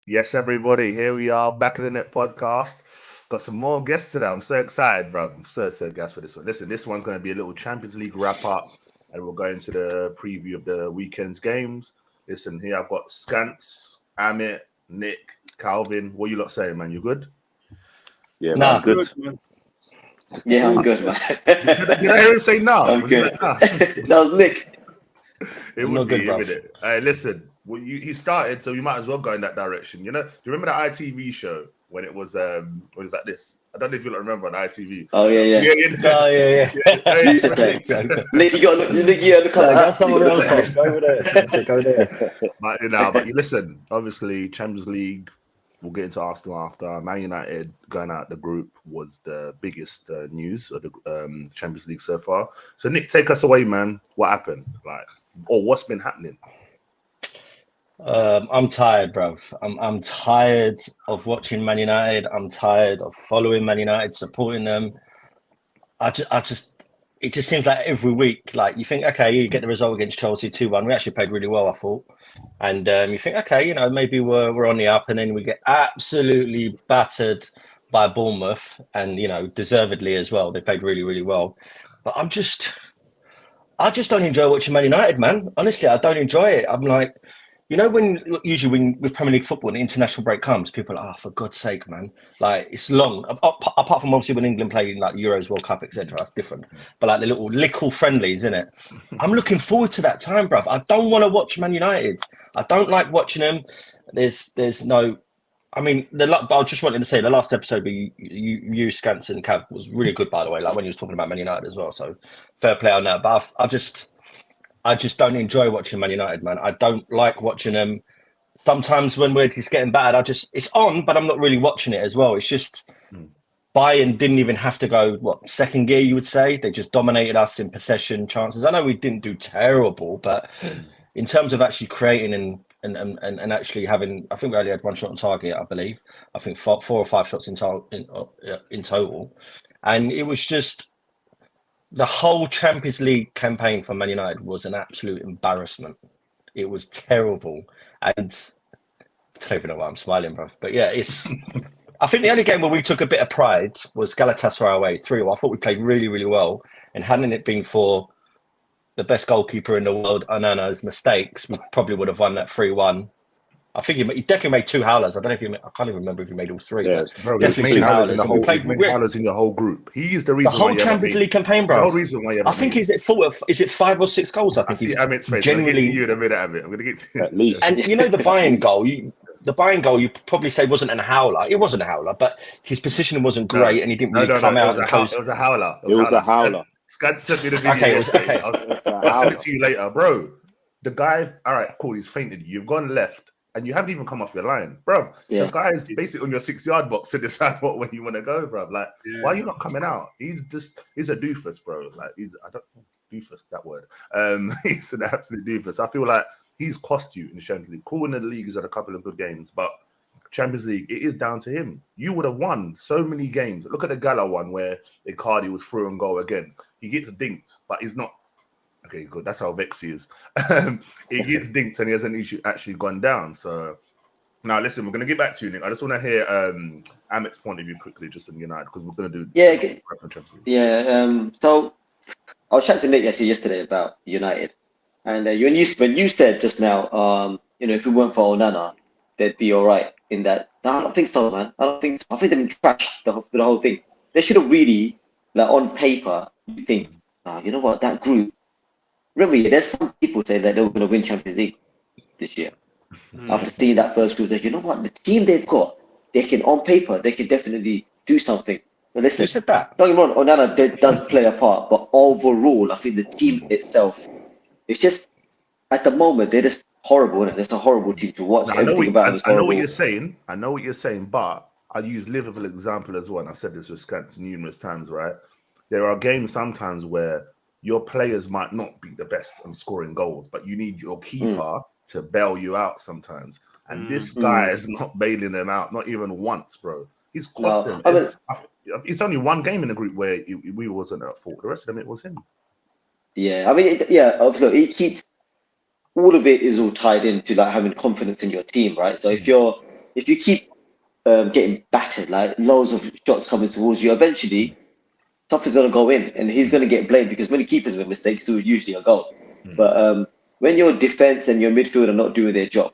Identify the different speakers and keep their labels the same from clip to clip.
Speaker 1: Yes, everybody, here we are back in the net podcast. Got some more guests today. I'm so excited, bro. I'm so gassed for this one. Listen, this one's going to be a little Champions League wrap up, and we'll go into the preview of the weekend's games. Listen, here I've got Scance, Amit, Nick, Calvin. What you lot saying, man? You good?
Speaker 2: Yeah,
Speaker 3: Nah.
Speaker 2: man, good.
Speaker 4: Yeah, I'm good, man.
Speaker 1: Did I hear him say no?
Speaker 4: I'm
Speaker 1: Was he
Speaker 4: good.
Speaker 1: like, nah?
Speaker 4: That was Nick.
Speaker 1: It
Speaker 3: I'm
Speaker 1: would
Speaker 3: not
Speaker 1: be,
Speaker 3: good, bruv.
Speaker 1: wouldn't it? Hey, listen, he started, so we might as well go in that direction. You know, do you remember that ITV show when it was what is that? This I don't know if you remember on ITV.
Speaker 4: Oh yeah.
Speaker 3: Oh, yeah.
Speaker 4: Nick, you got to look
Speaker 3: No,
Speaker 4: up.
Speaker 3: get someone else off. Go over there. So go there.
Speaker 1: But you listen, obviously, Champions League, we'll get into Arsenal after. Man United going out the group was the biggest news of the Champions League so far. So, Nick, take us away, man. What happened? Or what's been happening?
Speaker 3: I'm tired, bruv. I'm tired of watching Man United. I'm tired of following Man United, supporting them. It just seems like every week, like you think, okay, you get the result against Chelsea 2-1. We actually played really well, I thought. And you think, okay, maybe we're on the up, and then we get absolutely battered by Bournemouth, and deservedly as well. They played really, really well. But I just don't enjoy watching Man United, man. Honestly, I don't enjoy it. I'm like, when with Premier League football, the international break comes, people are like, for God's sake, man. Like, it's long. Apart from obviously when England play like Euros, World Cup, etc., that's different. But like the little friendlies, innit? I'm looking forward to that time, bruv. I don't want to watch Man United. I don't like watching them. There's no. I mean, I just wanted to say the last episode where you Scance and Cav was really good, by the way. Like when you was talking about Man United as well. So fair play on that. But I just don't enjoy watching Man United, man. I don't like watching them. Sometimes when we're just getting bad, it's on, but I'm not really watching it as well. It's just Bayern didn't even have to go, second gear, you would say? They just dominated us in possession chances. I know we didn't do terrible, but in terms of actually creating and actually having, I think we only had one shot on target, I believe. I think 4 or 5 shots in total. And it was just, the whole Champions League campaign for Man United was an absolute embarrassment. It was terrible. And I don't even know why I'm smiling, bro. But yeah, I think the only game where we took a bit of pride was Galatasaray away, 3-0. I thought we played really, really well. And hadn't it been for the best goalkeeper in the world, Onana's mistakes, we probably would have won that 3-1. I think he definitely made 2 howlers. I don't know if I can't even remember if he made all 3.
Speaker 2: Yeah,
Speaker 1: Bro,
Speaker 3: definitely 2 howlers.
Speaker 1: He's made howlers in the whole group. He is the reason
Speaker 3: the whole Champions League campaign, bro.
Speaker 1: The whole reason why you
Speaker 3: I think he's at full. Is it 5 or 6 goals? I think he's
Speaker 1: Amit's face.
Speaker 3: genuinely.
Speaker 1: I'm going to get to you in a minute, Amit. I'm going to get to you.
Speaker 2: At least.
Speaker 3: And the Bayern goal. The Bayern goal, you probably say wasn't a howler. It wasn't a howler, but his positioning wasn't great, and he didn't really come out and close.
Speaker 1: It was a howler.
Speaker 2: It was a howler.
Speaker 1: Scad sent me the video.
Speaker 3: Okay.
Speaker 1: I'll send it to you later, bro. The guy. All right, cool. He's fainted. You've gone left. And you haven't even come off your line, bro.
Speaker 4: Yeah.
Speaker 1: The guy's basically on your 6-yard box to decide when you want to go, bro. Like, why are you not coming out? He's a doofus, bro. Like, doofus, that word. He's an absolute doofus. I feel like he's cost you in the Champions League. Cool in the league, he's had a couple of good games, but Champions League, it is down to him. You would have won so many games. Look at the Gala one where Icardi was through and goal again. He gets dinked, but he's not. Okay, good. That's how vexed he is. He gets dinked and he hasn't actually gone down. So now, listen, we're going to get back to you, Nick. I just want to hear Amit's point of view quickly, just in United, because we're going to do.
Speaker 4: So I was chatting to Nick actually yesterday about United, and when you said just now, if it weren't for Onana, they'd be all right in that. No, I don't think so, man. I don't think so. I think they've been trashed the whole thing. They should have really, like on paper, you think, you know what, that group. Remember, there's some people say that they were going to win Champions League this year. After seeing that first group, you know what, the team they've got, on paper, they can definitely do something. But listen,
Speaker 3: Who said that?
Speaker 4: Don't get me wrong, Onana does play a part, but overall, I think the team itself, it's just, at the moment, they're just horrible, and it's a horrible team to watch.
Speaker 1: I know what you're saying, but I use Liverpool example as well, and I said this with Scants numerous times, right? There are games sometimes where your players might not be the best on scoring goals, but you need your keeper to bail you out sometimes. And this guy is not bailing them out, not even once, bro. He's cost them.
Speaker 4: I mean,
Speaker 1: It's only one game in the group where we wasn't at fault. The rest of them, it was him.
Speaker 4: yeah, I mean, obviously, he keeps all of it is all tied into like having confidence in your team, right? So if you keep getting battered, like loads of shots coming towards you, eventually stuff is going to go in, and he's going to get blamed because many keepers make mistakes, so usually a goal. But when your defense and your midfield are not doing their job,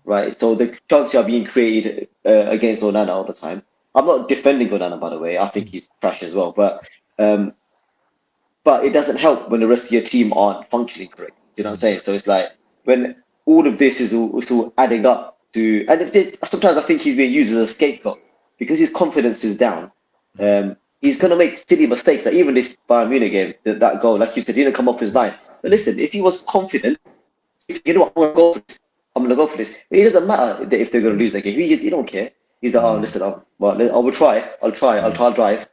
Speaker 4: right? So the chances are being created against Onana all the time. I'm not defending Onana, by the way. I think he's trash as well, but it doesn't help when the rest of your team aren't functioning correct. You know what I'm saying? So it's like when all of this is all adding up to, and sometimes I think he's being used as a scapegoat because his confidence is down. He's going to make silly mistakes. Like even this Bayern Munich game, that goal, like you said, he didn't come off his line. But listen, if he was confident, you know what, I'm going to go for this. It doesn't matter if they're going to lose that game. He don't care. He's like, listen, I will try. I'll drive.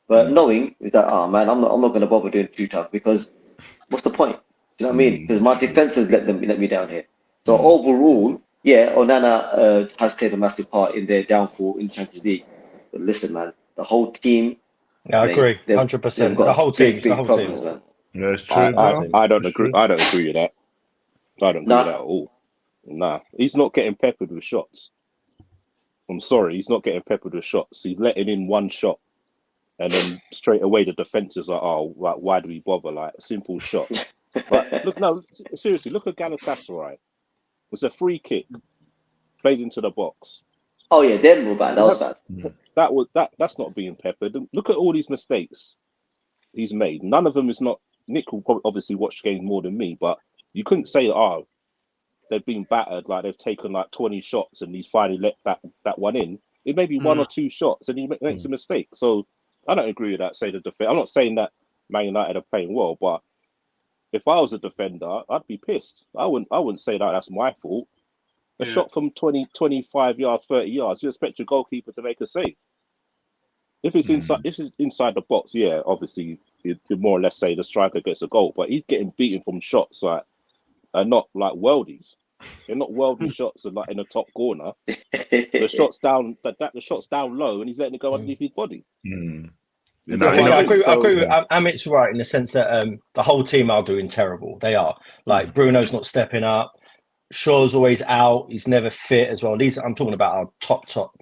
Speaker 4: But knowing is that, man, I'm not going to bother doing too tough because what's the point? Do you know what I mean? Because my defenses let me down here. So overall, yeah, Onana has played a massive part in their downfall in Champions League. But listen, man, the whole team.
Speaker 3: Yeah, I agree, 100%. The whole team,
Speaker 4: big problems, man.
Speaker 1: Yeah, it's true.
Speaker 2: I don't agree. I don't agree with that. I don't agree with that at all. Nah, he's not getting peppered with shots. I'm sorry, he's not getting peppered with shots. He's letting in one shot, and then straight away the defense is like, "Oh, like, why do we bother?" Like a simple shot. But look, no, seriously, look at Galatasaray. It was a free kick, played into the box.
Speaker 4: Oh yeah, them were bad. That was bad.
Speaker 2: That's not being peppered. Look at all these mistakes he's made. None of them is not. Nick will probably obviously watch games more than me, but you couldn't say, "Oh, they've been battered, like they've taken like 20 shots and he's finally let that one in." It may be one or two shots and he makes a mistake. So I don't agree with that. Say the defense. I'm not saying that Man United are playing well, but if I was a defender, I'd be pissed. I wouldn't say that that's my fault. A shot from 20, 25 yards, 30 yards, you expect your goalkeeper to make a save. If it's inside the box, yeah, obviously you more or less say the striker gets a goal, but he's getting beaten from shots like not like worldies. They're not worldly shots and like in the top corner. The shots down low, and he's letting it go underneath his body.
Speaker 3: I agree with Amit's right in the sense that the whole team are doing terrible. They are. Like Bruno's not stepping up. Shaw's always out. He's never fit as well. I'm talking about our top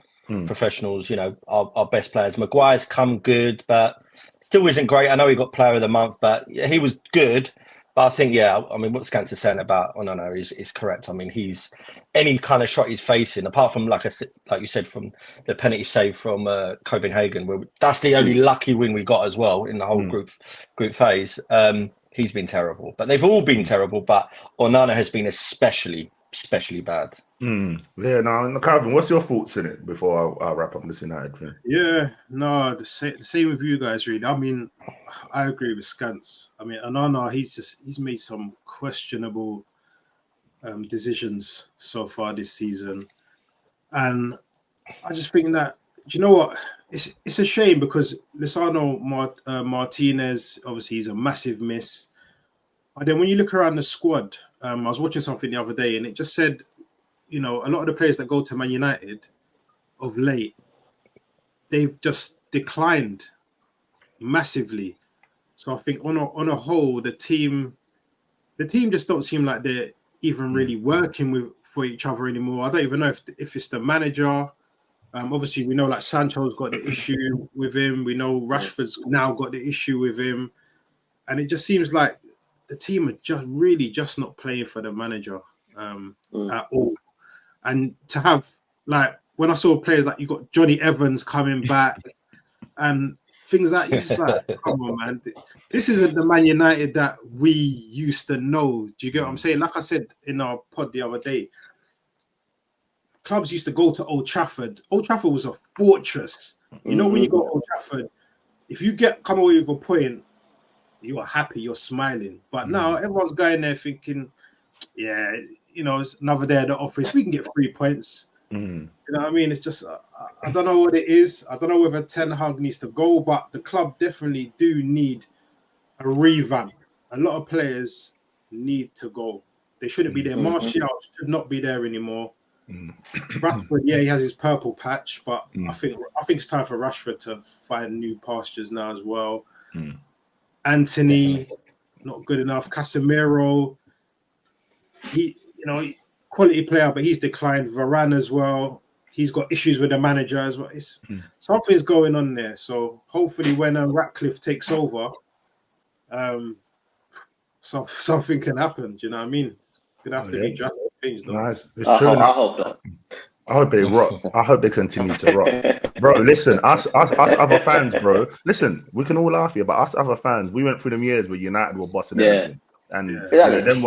Speaker 3: professionals, you know, our best players. Maguire's come good, but still isn't great. I know he got player of the month, but he was good. But I think, I mean, what Scan's saying about Onana is correct. I mean, he's any kind of shot he's facing, apart from like you said, from the penalty save from Copenhagen, where that's the only lucky win we got as well in the whole group phase. He's been terrible, but they've all been terrible. But Onana has been especially bad.
Speaker 1: Yeah, now, Calvin, what's your thoughts in it before I wrap up this United thing?
Speaker 5: Yeah, no, the same with you guys, really. I mean, I agree with Scants. I mean, Onana, he's made some questionable decisions so far this season, and I just think that, do you know what? It's a shame because Lisandro Martinez, obviously, he's a massive miss. But then when you look around the squad, I was watching something the other day, and it just said, you know, a lot of the players that go to Man United of late, they've just declined massively. So I think on a whole, the team just don't seem like they're even really working for each other anymore. I don't even know if it's the manager. Obviously, we know like Sancho's got the issue with him. We know Rashford's now got the issue with him, and it just seems like the team are just not playing for the manager at all. And to have, like, when I saw players like you got Johnny Evans coming back and things like, you're just like, come on, man. This isn't the Man United that we used to know. Do you get what I'm saying? Like I said in our pod the other day, clubs used to go to Old Trafford. Old Trafford was a fortress. You know, when you go to Old Trafford, if you come away with a point, you are happy, you're smiling. But now everyone's going there thinking, yeah, you know, it's another day at the office. We can get 3 points. You know what I mean? It's just, I don't know what it is. I don't know whether Ten Hag needs to go, but the club definitely do need a revamp. A lot of players need to go. They shouldn't be there. Martial should not be there anymore. Rashford, yeah, he has his purple patch, but I think it's time for Rashford to find new pastures now as well. Anthony, not good enough. Casemiro, quality player, but he's declined. Varane as well. He's got issues with the manager as well. Something's going on there. So hopefully, when Ratcliffe takes over, something can happen. Do you know what I mean? Gonna have to be drastic things, though.
Speaker 1: Nice. It's true.
Speaker 4: I hope not.
Speaker 1: I hope they rock. I hope they continue to rock, bro. Listen, us other fans, bro. Listen, we can all laugh here, but us other fans, we went through them years where United were bossing everything, and then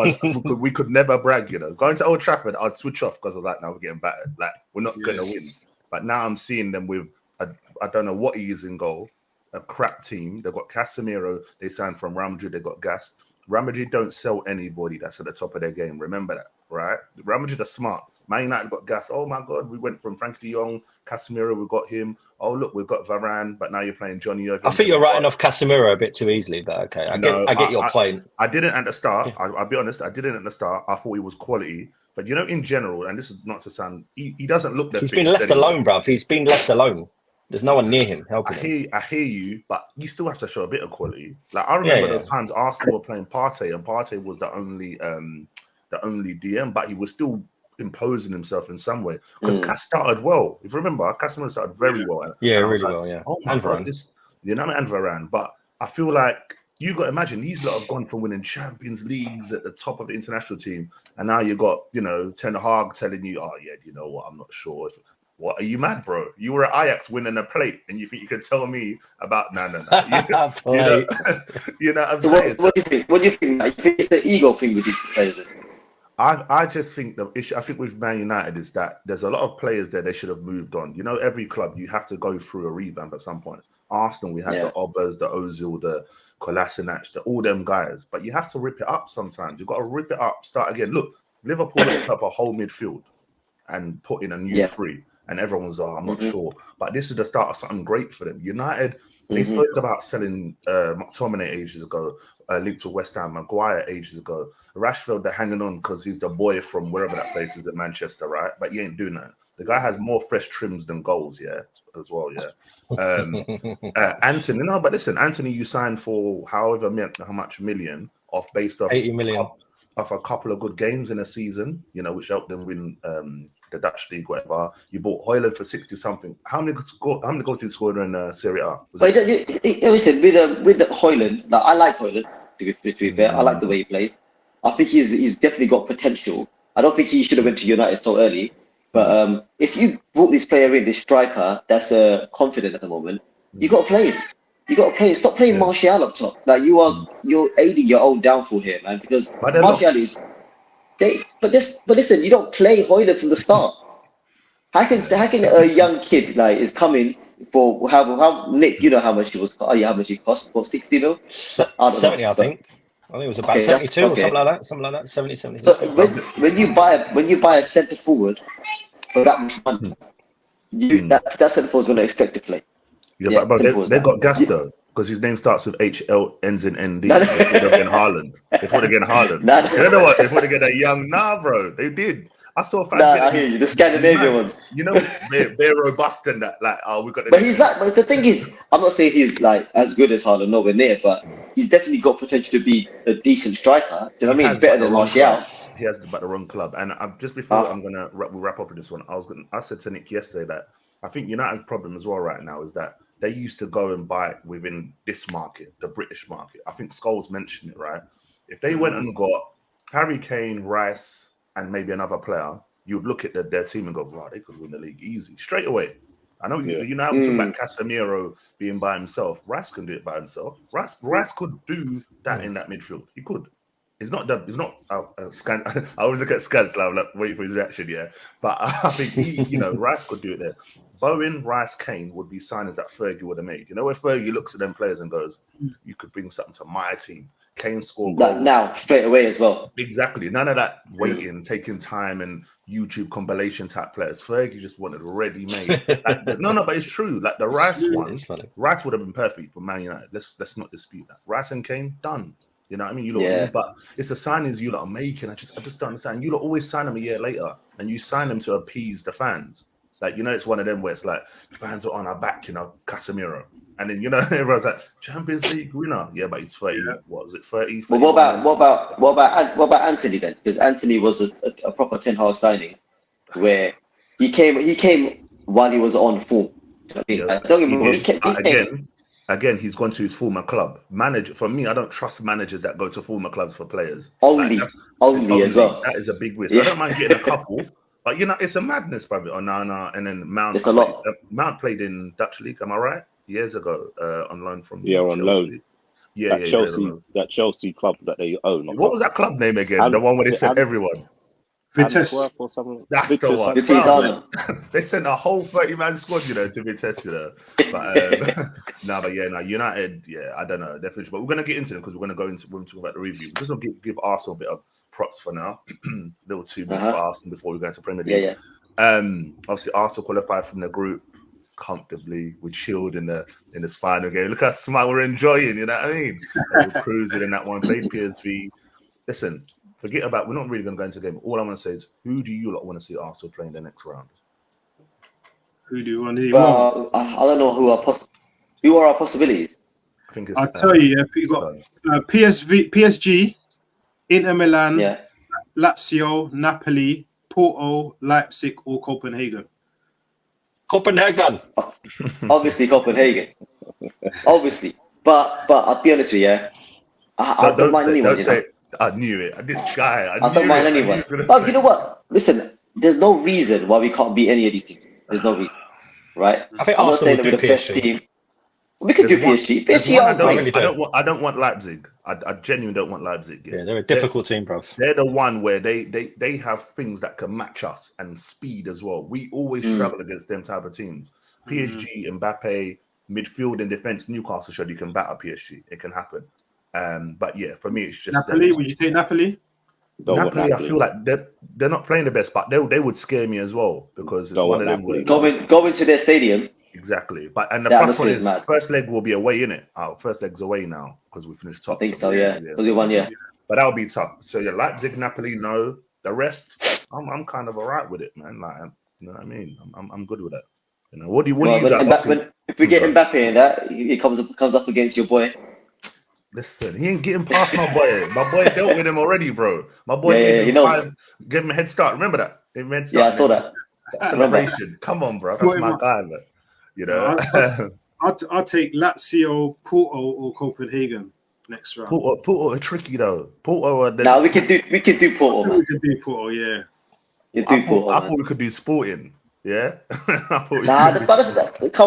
Speaker 1: we could never brag. Going to Old Trafford, I'd switch off because I was like, now we're getting battered. Like we're not gonna win. But now I'm seeing them with I don't know what he is in goal. A crap team. They've got Casemiro. They signed from Real Madrid. They got Gas. Real Madrid don't sell anybody that's at the top of their game. Remember that, right? Real Madrid are smart. Man United got Gas. Oh my God, we went from Frankie de Jong, Casemiro, we got him. Oh look, we've got Varane, but now you're playing Johnny over.
Speaker 3: I think you're writing off Casemiro a bit too easily, but okay, I get your point.
Speaker 1: I didn't at the start. I'll be honest, I didn't at the start. I thought he was quality, but in general, and this is not to sound, he doesn't look.
Speaker 3: He's been left alone, bruv. He's been left alone. There's no one near him helping him.
Speaker 1: I hear you, but you still have to show a bit of quality. Like I remember the times Arsenal were playing Partey, and Partey was the only DM, but he was still imposing himself in some way because Cass started well. If you remember, Casemiro started very well.
Speaker 3: Really well, yeah.
Speaker 1: Oh my God, and Varane. But I feel like you got to imagine these lot have gone from winning Champions Leagues at the top of the international team, and now you got Ten Hag telling you, oh yeah, you know what? I'm not sure if. What are you mad, bro? You were at Ajax winning a plate, and you think you could tell me about no. You know what I'm saying?
Speaker 4: What do you think? What do you think? You think it's the ego thing with these players?
Speaker 1: I just think the issue. I think with Man United is that there's a lot of players there. They should have moved on. Every club you have to go through a revamp at some point. Arsenal, we had the Obbers, the Ozil, the Kolasinac, all them guys. But you have to rip it up sometimes. You've got to rip it up, start again. Look, Liverpool ripped up a whole midfield and put in a new three. And everyone's, I'm not sure. But this is the start of something great for them. United, they spoke about selling McTominay ages ago, linked to West Ham, Maguire ages ago. Rashford, they're hanging on because he's the boy from wherever that place is at Manchester, right? But he ain't doing that. The guy has more fresh trims than goals, as well, Anthony, but listen, Anthony, you signed for how much million based off
Speaker 3: 80 million.
Speaker 1: Of a couple of good games in a season, which helped them win the Dutch league, whatever. You bought Højlund for 60-something. How many goals did he score in Serie A?
Speaker 4: Listen, with the Højlund, I like Højlund, to be fair. I like the way he plays. I think he's definitely got potential. I don't think he should have went to United so early. But if you brought this player in, this striker that's confident at the moment, you got to play him. You got to play. Stop playing Martial up top. Like you're aiding your own downfall here, man. Because Martial is. But listen, you don't play Højlund from the start. How can a young kid is coming for how Nick? You know how much he was? How much he cost? For 60 mil?
Speaker 3: 70, I think. I think it was about 72 or something like that. 70, 72.
Speaker 4: So when you buy a centre forward for that much money, that centre forward is going to expect to play.
Speaker 1: Yeah, but they got Gas though, because his name starts with HL, ends in ND. They would have been Haaland. They would have been Haaland. You know what? They would have get a young bro. They did. I saw fans.
Speaker 4: I hear you. The Scandinavian ones.
Speaker 1: They're robust in that. We got.
Speaker 4: But but the thing is, I'm not saying he's as good as Haaland, nowhere near, but he's definitely got potential to be a decent striker. Do you know what I mean? Better than Martial.
Speaker 1: He has but the wrong club. And just before we'll wrap up with this one, I said to Nick yesterday that I think United's problem as well right now is that they used to go and buy within this market, the British market. I think Scholes mentioned it, right? If they went and got Harry Kane, Rice, and maybe another player, you'd look at their team and go, wow, they could win the league easy, straight away. I know you know talking about Casemiro being by himself. Rice can do it by himself. Rice could do that in that midfield. He could. It's not Scan. I always look at Scans like waiting for his reaction, But I think Rice could do it there. Bowen, Rice, Kane would be signings that Fergie would have made. Where Fergie looks at them players and goes, you could bring something to my team. Kane scored goals.
Speaker 4: Now, straight away as well.
Speaker 1: Exactly. None of that waiting, taking time and YouTube compilation type players. Fergie just wanted ready-made. But it's true. Like the Rice one, Rice would have been perfect for Man United. Let's not dispute that. Rice and Kane, done. You know what I mean? But it's the signings you lot are making. I just don't understand. You lot always sign them a year later. and you sign them to appease the fans. Like, you know, it's one of them where it's like fans are on our back, you know, Casemiro. And then, you know, everyone's like, Champions League winner. Yeah, but he's 30. Yeah. What was it, 30?
Speaker 4: Well, what about Anthony then? Because Anthony was a proper Ten Hag signing, where he came while he was on form. Don't get me wrong.
Speaker 1: Again, he's gone to his former club. For me, I don't trust managers that go to former clubs for players.
Speaker 4: Only as well.
Speaker 1: That is a big risk. Yeah. I don't mind getting a couple, but you know, it's a madness, probably. Oh, no. And then Mount.
Speaker 4: It's a lot.
Speaker 1: Mount played in Dutch League, am I right? Years ago, on loan from
Speaker 2: on loan.
Speaker 1: Yeah,
Speaker 2: that Chelsea club that they own.
Speaker 1: What was that club name again? The one where they sent everyone.
Speaker 5: Vitesse.
Speaker 1: That's the one. They sent a whole 30-man squad, you know, to Vitesse, you know. But United, I don't know, definitely. But we're gonna get into them because we're gonna go into when we talk about the review. We're just gonna give Arsenal a bit of props for now. Little 2 minutes for Arsenal before we go into Premier League. Obviously, Arsenal qualified from the group comfortably. We chilled in this final game. Look how smart we're enjoying. You know what I mean? We're cruising in that one. Played PSV. Listen. Forget about. We're not really going to go into the game. All I'm going to say is, who do you lot want to see Arsenal playing the next round?
Speaker 5: Who do you want to see?
Speaker 4: I don't know who are our possibilities.
Speaker 1: I think it's,
Speaker 5: I'll tell you. You got PSG, Inter Milan, Lazio, Napoli, Porto, Leipzig, or Copenhagen.
Speaker 3: Copenhagen.
Speaker 4: Obviously, Copenhagen. Obviously, but I'll be honest with you. I don't mind anyone.
Speaker 1: I knew it. This guy.
Speaker 4: I don't mind anyone. But you know what? Listen, there's no reason why we can't beat any of these teams. There's no reason, right?
Speaker 3: I think
Speaker 4: I'm not saying
Speaker 3: that
Speaker 4: we're the best team. We could do PSG.
Speaker 1: I don't want Leipzig. I genuinely don't want Leipzig.
Speaker 3: Yeah, they're a difficult team, bro.
Speaker 1: They're the one where they have things that can match us and speed as well. We always struggle against them type of teams. PSG, Mbappe, midfield and defense. Newcastle showed you can batter PSG. It can happen. But yeah, for me, it's just
Speaker 5: Napoli. Would you take Napoli?
Speaker 1: Napoli, I feel like they're not playing the best, but they would scare me as well because it's one of them.
Speaker 4: Go into their stadium.
Speaker 1: Exactly, the plus one is first leg will be away, innit? Our first leg's away now because we finished top.
Speaker 4: I think so, yeah. We won, yeah.
Speaker 1: But that'll be tough. So yeah, Leipzig, Napoli, no. The rest, I'm kind of alright with it, man. Like, you know what I mean? I'm good with that. You know, what do you got?
Speaker 4: If we get Mbappe in that, he comes up against your boy.
Speaker 1: Listen, he ain't getting past my boy. My boy dealt with him already, bro. My boy gave him a head start. Remember that?
Speaker 4: Yeah, I saw that.
Speaker 1: Celebration. Come on, bro. That's my guy, man. You know,
Speaker 5: I'll take Lazio, Porto, or Copenhagen next round.
Speaker 1: Porto are tricky though. Porto.
Speaker 4: We could do Porto. Man.
Speaker 5: We could do Porto, yeah.
Speaker 1: I thought we could do Sporting. Yeah.
Speaker 4: Come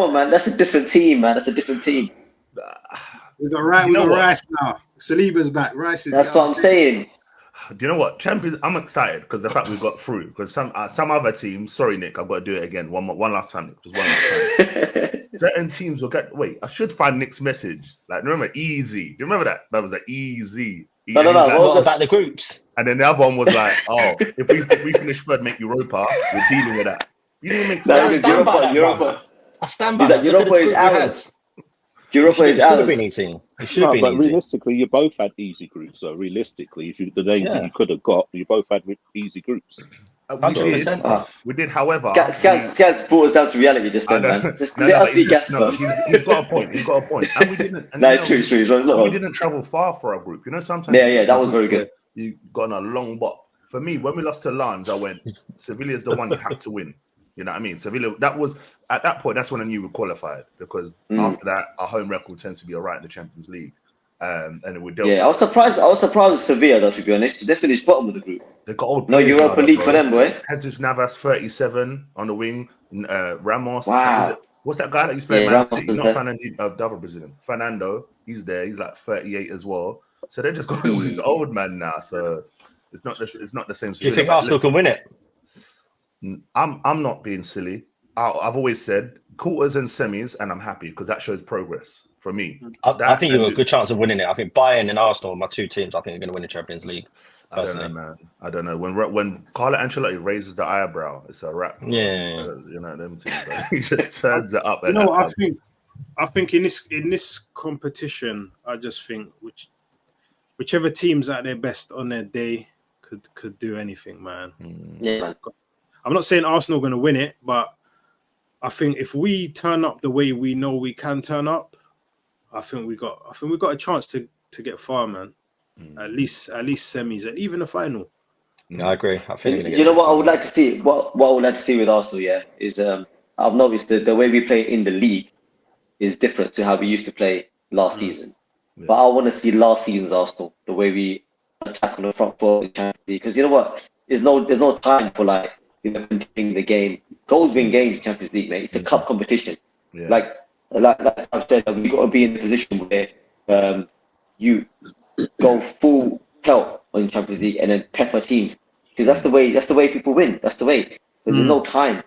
Speaker 4: on, man. That's a different team, man. That's a different team.
Speaker 5: We got Rice now. Saliba's back. Rice is.
Speaker 4: That's what I'm saying.
Speaker 1: Do you know what? Champions. I'm excited because the fact we got through. Because some other teams. Sorry, Nick. I've got to do it again. One last time, Nick. Just one last time. Certain teams will get. Wait, I should find Nick's message. Like, remember, easy. Do you remember that? That was like easy.
Speaker 3: No. What about the groups?
Speaker 1: And then the other one was like, oh, if we finish third, make Europa. We're dealing with that. You didn't make.
Speaker 3: I stand by that.
Speaker 4: Europa is ours. Europa is ours.
Speaker 3: It should have been
Speaker 2: but
Speaker 3: easy.
Speaker 2: Realistically, you both had easy groups. So realistically, if the names that you could have got, you both had easy groups.
Speaker 1: We did, however.
Speaker 4: Scaz brought us down to reality just then, man. He's
Speaker 1: got a point. And we didn't.
Speaker 4: It's true.
Speaker 1: We didn't travel far for our group. You know, sometimes.
Speaker 4: Yeah, that was very good.
Speaker 1: You got on a long bop. For me, when we lost to Lens, I went, Sevilla's the one you have to win. You know what I mean? Sevilla, that was, at that point, that's when I knew we qualified because after that, our home record tends to be all right in the Champions League. And we dealt
Speaker 4: I was surprised with Sevilla, though, to be honest. They finished bottom of the group.
Speaker 1: They got old.
Speaker 4: No Europa League for them, boy.
Speaker 1: Jesus Navas, 37 on the wing. Ramos.
Speaker 4: Wow.
Speaker 1: What's that guy that used to play Man City? Not Fernando, the other Brazilian. Fernando, he's there. He's like 38 as well. So they're just going with the old man now. So it's not the same.
Speaker 3: Do you think Arsenal can win it?
Speaker 1: I'm not being silly. I've always said quarters and semis, and I'm happy because that shows progress for me.
Speaker 3: I think you've got a good chance of winning it. I think Bayern and Arsenal are my two teams. I think they're going to win the Champions League. Personally.
Speaker 1: I don't know, man. I don't know. When Carlo Ancelotti raises the eyebrow, it's a wrap.
Speaker 3: Yeah.
Speaker 1: You know them teams. He just turns it up.
Speaker 5: You know what I think in this competition, I just think whichever team's at their best on their day could do anything, man.
Speaker 4: Yeah.
Speaker 5: I'm not saying Arsenal are going to win it, but I think if we turn up the way we know we can turn up, I think we got a chance to get far, man. At least semis and even the final.
Speaker 3: No, I agree. I think
Speaker 4: you know what I would like to see. What I would like to see with Arsenal, is I've noticed that the way we play in the league is different to how we used to play last season.
Speaker 1: Yeah.
Speaker 4: But I want to see last season's Arsenal, the way we attack on the front foot in Champions League. Because you know what, there's no time for continuing the game. Goals win games in Champions League, mate. It's a cup competition.
Speaker 1: Yeah.
Speaker 4: Like I've said, we've got to be in a position where you go full pelt on Champions League and then pepper teams, because that's the way people win. That's the way. There's no time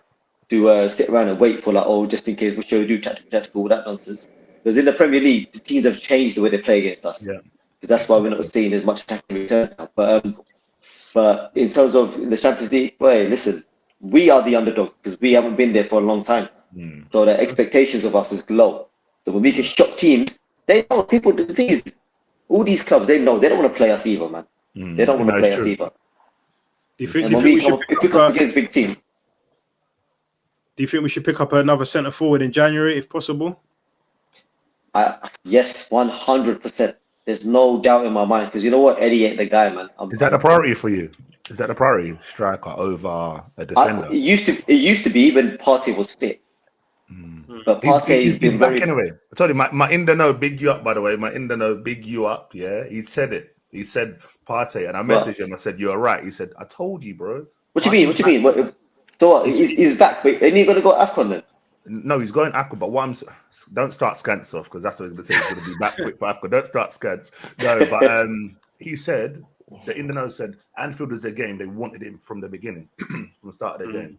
Speaker 4: to sit around and wait for just in case, what should we do, tactical, all that nonsense. Because in the Premier League, the teams have changed the way they play against us.
Speaker 1: Yeah.
Speaker 4: Because that's why we're not seeing as much attacking returns now. But in terms of the Champions League, listen, we are the underdog because we haven't been there for a long time. So the expectations of us is low. So when we can shock teams, they know people. The thing is, all these clubs, they know they don't want to play us either, man. They don't want to play us either.
Speaker 5: Do you think
Speaker 4: if we come against big team?
Speaker 5: Do you think we should pick up another centre forward in January if possible?
Speaker 4: Yes, 100%. There's no doubt in my mind, because you know what, Eddie ain't the guy, man.
Speaker 1: Is that a priority for you? Is that a priority, striker over a defender?
Speaker 4: It used to be when Partey was fit. But Partey's been
Speaker 1: back
Speaker 4: very...
Speaker 1: anyway. I told you, my in the know big you up, by the way. My in the know big you up. Yeah, he said it. He said Partey, and I messaged him. I said, "You're right." He said, "I told you, bro."
Speaker 4: What do you mean? So what? He's back. But ain't he going to go AFCON then?
Speaker 1: No, he's going AFCON. But don't start Scants off, because that's what I'm going to say. He's going to be back quick for AFCON. Don't start Scants. No, but he said, the in the know said, Anfield is their game. They wanted him from the beginning, from the start of their game.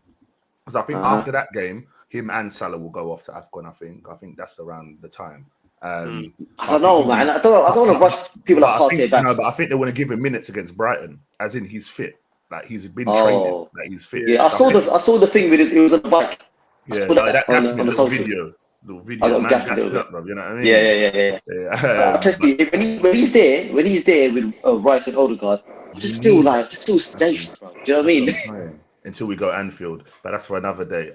Speaker 1: Because I think after that game, him and Salah will go off to AFCON. I think that's around the time. I
Speaker 4: don't know, man. I don't want to rush people like Partey back.
Speaker 1: No, but I think they want to give him minutes against Brighton, as in he's fit. Like he's been training. Like he's fit.
Speaker 4: Yeah, I saw the thing with it. It was on the bike.
Speaker 1: Yeah, that's on the social. Little video, man. That's up, bro. You know what I mean?
Speaker 4: Yeah. Especially when he's there with Rice and Odegaard, just feel safe, bro. Do you know what I mean?
Speaker 1: Until we go Anfield, but that's for another day. You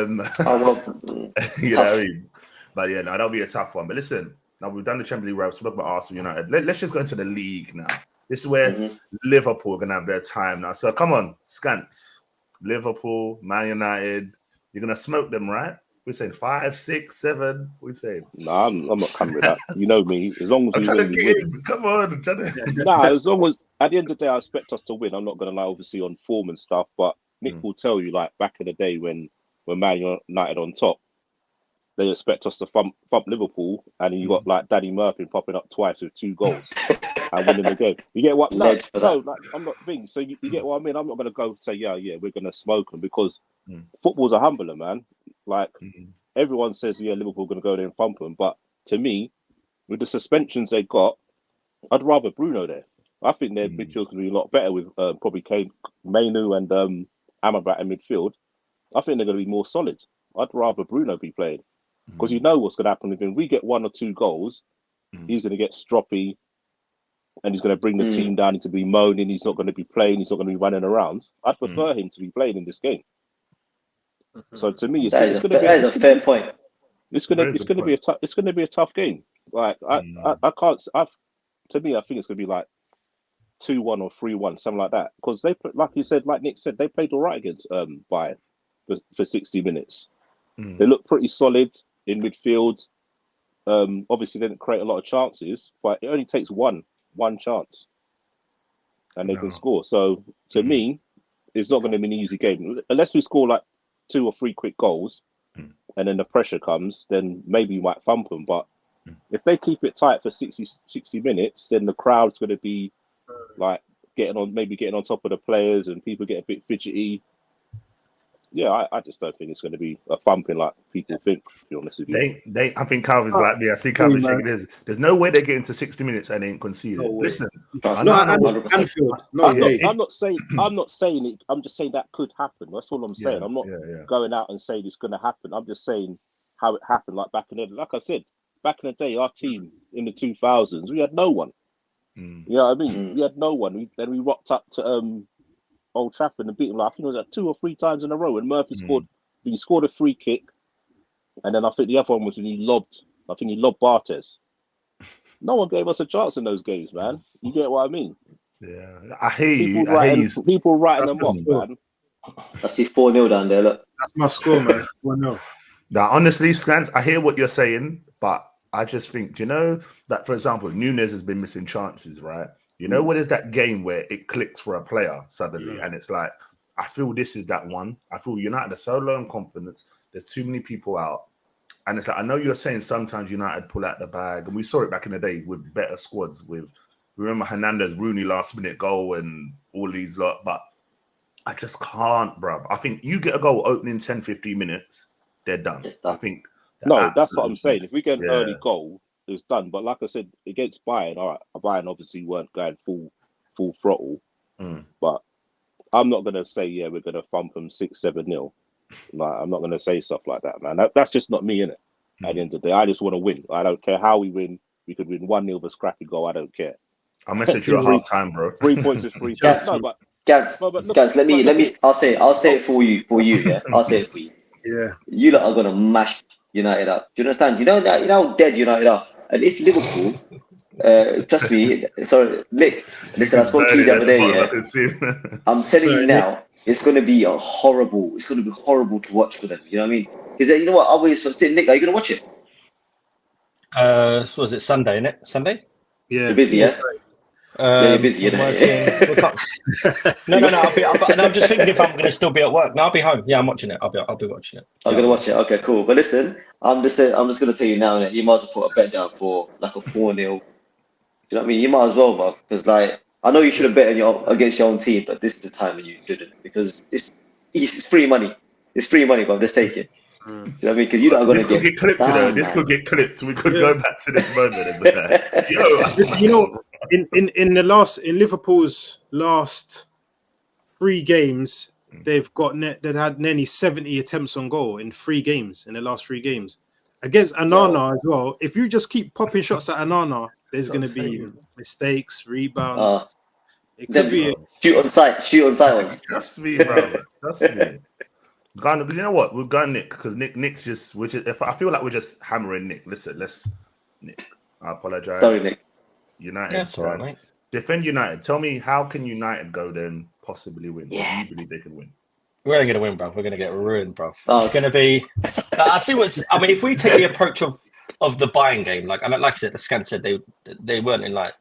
Speaker 1: know what I mean? But yeah, no, that'll be a tough one. But listen, now we've done the Champions League round. So we'll talk about Arsenal United. Let's just go into the league now. This is where Liverpool are gonna have their time now. So come on, Scants. Liverpool, Man United. You're gonna smoke them, right? We're saying 5, 6, 7. We're saying.
Speaker 2: No, I'm not coming with that. You know me. As long as we win,
Speaker 1: come on,
Speaker 2: as long as at the end of the day, I expect us to win. I'm not gonna lie, obviously on form and stuff, but Nick will tell you, like back in the day when Man United on top, they expect us to thump Liverpool, and you got like Danny Murphy popping up twice with 2 goals and winning the game. You get what? No, like, I'm not being. So you get what I mean? I'm not gonna go say we're gonna smoke them, because football's a humbler, man. Like everyone says, Liverpool gonna go there and thump them, but to me, with the suspensions they got, I'd rather Bruno there. I think their midfield's gonna be a lot better with probably Kane, Mainu, and Amrabat in midfield. I think they're gonna be more solid. I'd rather Bruno be playing, because you know what's gonna happen if we get 1 or 2 goals. He's gonna get stroppy, and he's gonna bring the team down. He's to be moaning. He's not gonna be playing. He's not gonna be running around. I'd prefer him to be playing in this game. So to me,
Speaker 4: that is a fair point.
Speaker 2: It's gonna be a tough game. Like I can't. To me, I think it's gonna be like 2-1 or 3-1, something like that. Because they, like you said, like Nick said, they played all right against Bayern for 60 minutes. They looked pretty solid in midfield. Obviously, they didn't create a lot of chances, but it only takes one chance, and they can score. So to me, it's not going to be an easy game unless we score like 2 or 3 quick goals, and then the pressure comes. Then maybe you might thump them. But if they keep it tight for 60 minutes, then the crowd's going to be like getting on top of the players, and people get a bit fidgety. Yeah, I just don't think it's going to be a thumping like people think, to be honest with you.
Speaker 1: I think Calvin's like me. I see Calvin shaking his. There's no way they get into 60 minutes and they ain't conceded.
Speaker 5: No
Speaker 1: Listen,
Speaker 5: I'm
Speaker 2: not saying it. I'm just saying that could happen. That's all I'm saying. I'm not going out and saying it's going to happen. I'm just saying how it happened. Like back in the, like I said, back in the day, our team in the 2000s, we had no one. You know what I mean? We had no one. Then we rocked up to Old Trafford and beat him. Like, I think it was like 2 or 3 times in a row. And Murphy
Speaker 1: Mm.
Speaker 2: scored. He scored a free kick, and then I think the other one was when he lobbed. I think he lobbed Bartes. No one gave us a chance in those games, man. You get what I mean?
Speaker 1: Yeah, I hear you. I hear you.
Speaker 2: People writing
Speaker 5: That's
Speaker 2: them off,
Speaker 5: the score.
Speaker 2: man.
Speaker 4: I see 4-0 down there. Look,
Speaker 5: That's my score, man. 1-0.
Speaker 1: Now, honestly, Scans, I hear what you're saying, but I just think, you know, that for example, Nunes has been missing chances, right? You know, when there's that game where it clicks for a player suddenly, and it's like, I feel this is that one. I feel United are so low in confidence. There's too many people out. And it's like, I know you're saying sometimes United pull out the bag, and we saw it back in the day with better squads. Remember Hernandez, Rooney last minute goal and all these lot, but I just can't, bruv. I think you get a goal opening 10, 15 minutes, they're done. I think
Speaker 2: no, that's what I'm saying. If we get an
Speaker 1: Yeah.
Speaker 2: early goal, it's done. But like I said, against Bayern, all right, Bayern obviously weren't going full throttle. But I'm not gonna say we're gonna thump them 6-7-0. Like, I'm not going to say stuff like that, man. That's just not me, innit? At the end of the day, I just want to win. I don't care how we win. We could win 1-0 with a scrappy goal. I don't care.
Speaker 1: I'll message you at half time, bro.
Speaker 2: 3 points is 3
Speaker 4: Gats,
Speaker 2: points. No, but
Speaker 4: Gats, let me. I'll say it for you. Yeah, I'll say it for you.
Speaker 5: Yeah.
Speaker 4: You lot are gonna mash United up. Do you understand? You know how dead United are. And if Liverpool, trust me. Sorry, Nick. Listen, I spoke to you the other day. Yeah, I'm telling you now. It's going to be horrible. It's going to be horrible to watch for them. You know what I mean? Because you know what? I always say, Nick, are you going to watch it?
Speaker 3: So was it Sunday, innit? Sunday?
Speaker 5: Yeah.
Speaker 4: You're busy, yeah? You're busy, you know?
Speaker 3: No. I'm just thinking if I'm going to still be at work. No, I'll be home. Yeah, I'm watching it. I'll be watching it.
Speaker 4: I'm going to watch it. Okay, cool. But listen, I'm just going to tell you now, innit? You might as well put a bet down for like a 4-0. Do you know what I mean? You might as well, bro. Because like, I know you should have bet against your own team, but this is the time when you shouldn't, because it's free money. It's free money, but just take it. You know what I mean? Because you are going to get
Speaker 1: clipped. This could get clipped. We could go back to this moment.
Speaker 5: You know, in Liverpool's last 3 games, they've had nearly 70 attempts on goal in 3 games in the last 3 games against Anana as well. If you just keep popping shots at Anana, there's going to be mistakes, rebounds. It could be
Speaker 4: shoot on sight.
Speaker 1: Trust me, bro. Trust me. You know what? We'll go Nick, because Nick's just. If I feel like we're just hammering Nick. Listen, Nick. I apologize.
Speaker 4: Sorry, Nick.
Speaker 1: United.
Speaker 3: That's all right, mate.
Speaker 1: Defend United. Tell me, how can United go there and possibly win?
Speaker 4: Yeah.
Speaker 1: Do you believe they can win?
Speaker 3: We ain't going to win, bro. We're going to get ruined, bro. It's going to be. If we take the approach of the Bayern game, like I said, the scan said they weren't in like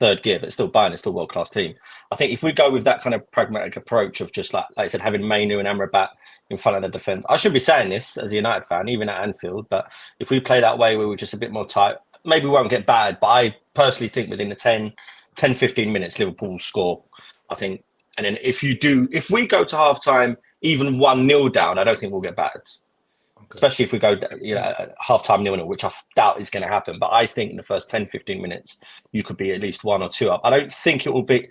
Speaker 3: 3rd gear, but it's still Bayern, it's still a world-class team. I think if we go with that kind of pragmatic approach of just like I said, having Mainu and Amrabat in front of the defence, I should be saying this as a United fan, even at Anfield, but if we play that way where we're just a bit more tight, maybe we won't get bad, but I personally think within the 10-15 minutes, Liverpool will score, I think. And then if we go to half-time, even 1-0 down, I don't think we'll get battered. Especially if we go, half-time 0-0, which I doubt is going to happen. But I think in the first 10-15 minutes, you could be at least 1 or 2 up. I don't think it will be.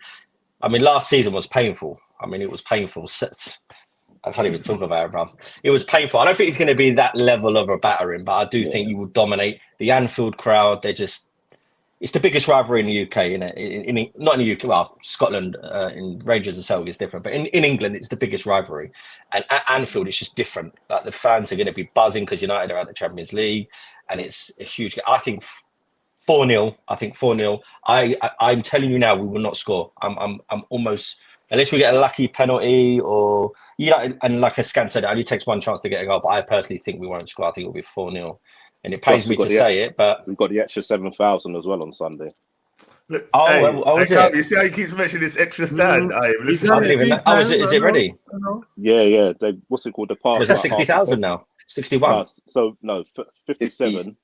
Speaker 3: I mean, last season was painful. It was painful. I can't even talk about it, bruv. It was painful. I don't think it's going to be that level of a battering, but I do think you will dominate the Anfield crowd. It's the biggest rivalry in the UK, not in the UK. Well, Scotland, in Rangers and Celtic is different, but in England, it's the biggest rivalry. And at Anfield, it's just different. Like, the fans are going to be buzzing because United are at the Champions League, and it's a huge. I think 4-0. I'm telling you now, we will not score. I'm almost, unless we get a lucky penalty or and like a scan said, it only takes 1 chance to get a goal. But I personally think we won't score. I think it'll be 4-0. And it pains me to say it, but
Speaker 2: we've got the extra 7,000 as well on Sunday.
Speaker 1: Look,
Speaker 3: is it?
Speaker 1: You see how he keeps mentioning this extra stand?
Speaker 3: Is it ready?
Speaker 2: Yeah. What's it called? The pass.
Speaker 3: Is that 60,000 now? 61.
Speaker 2: So no, 57.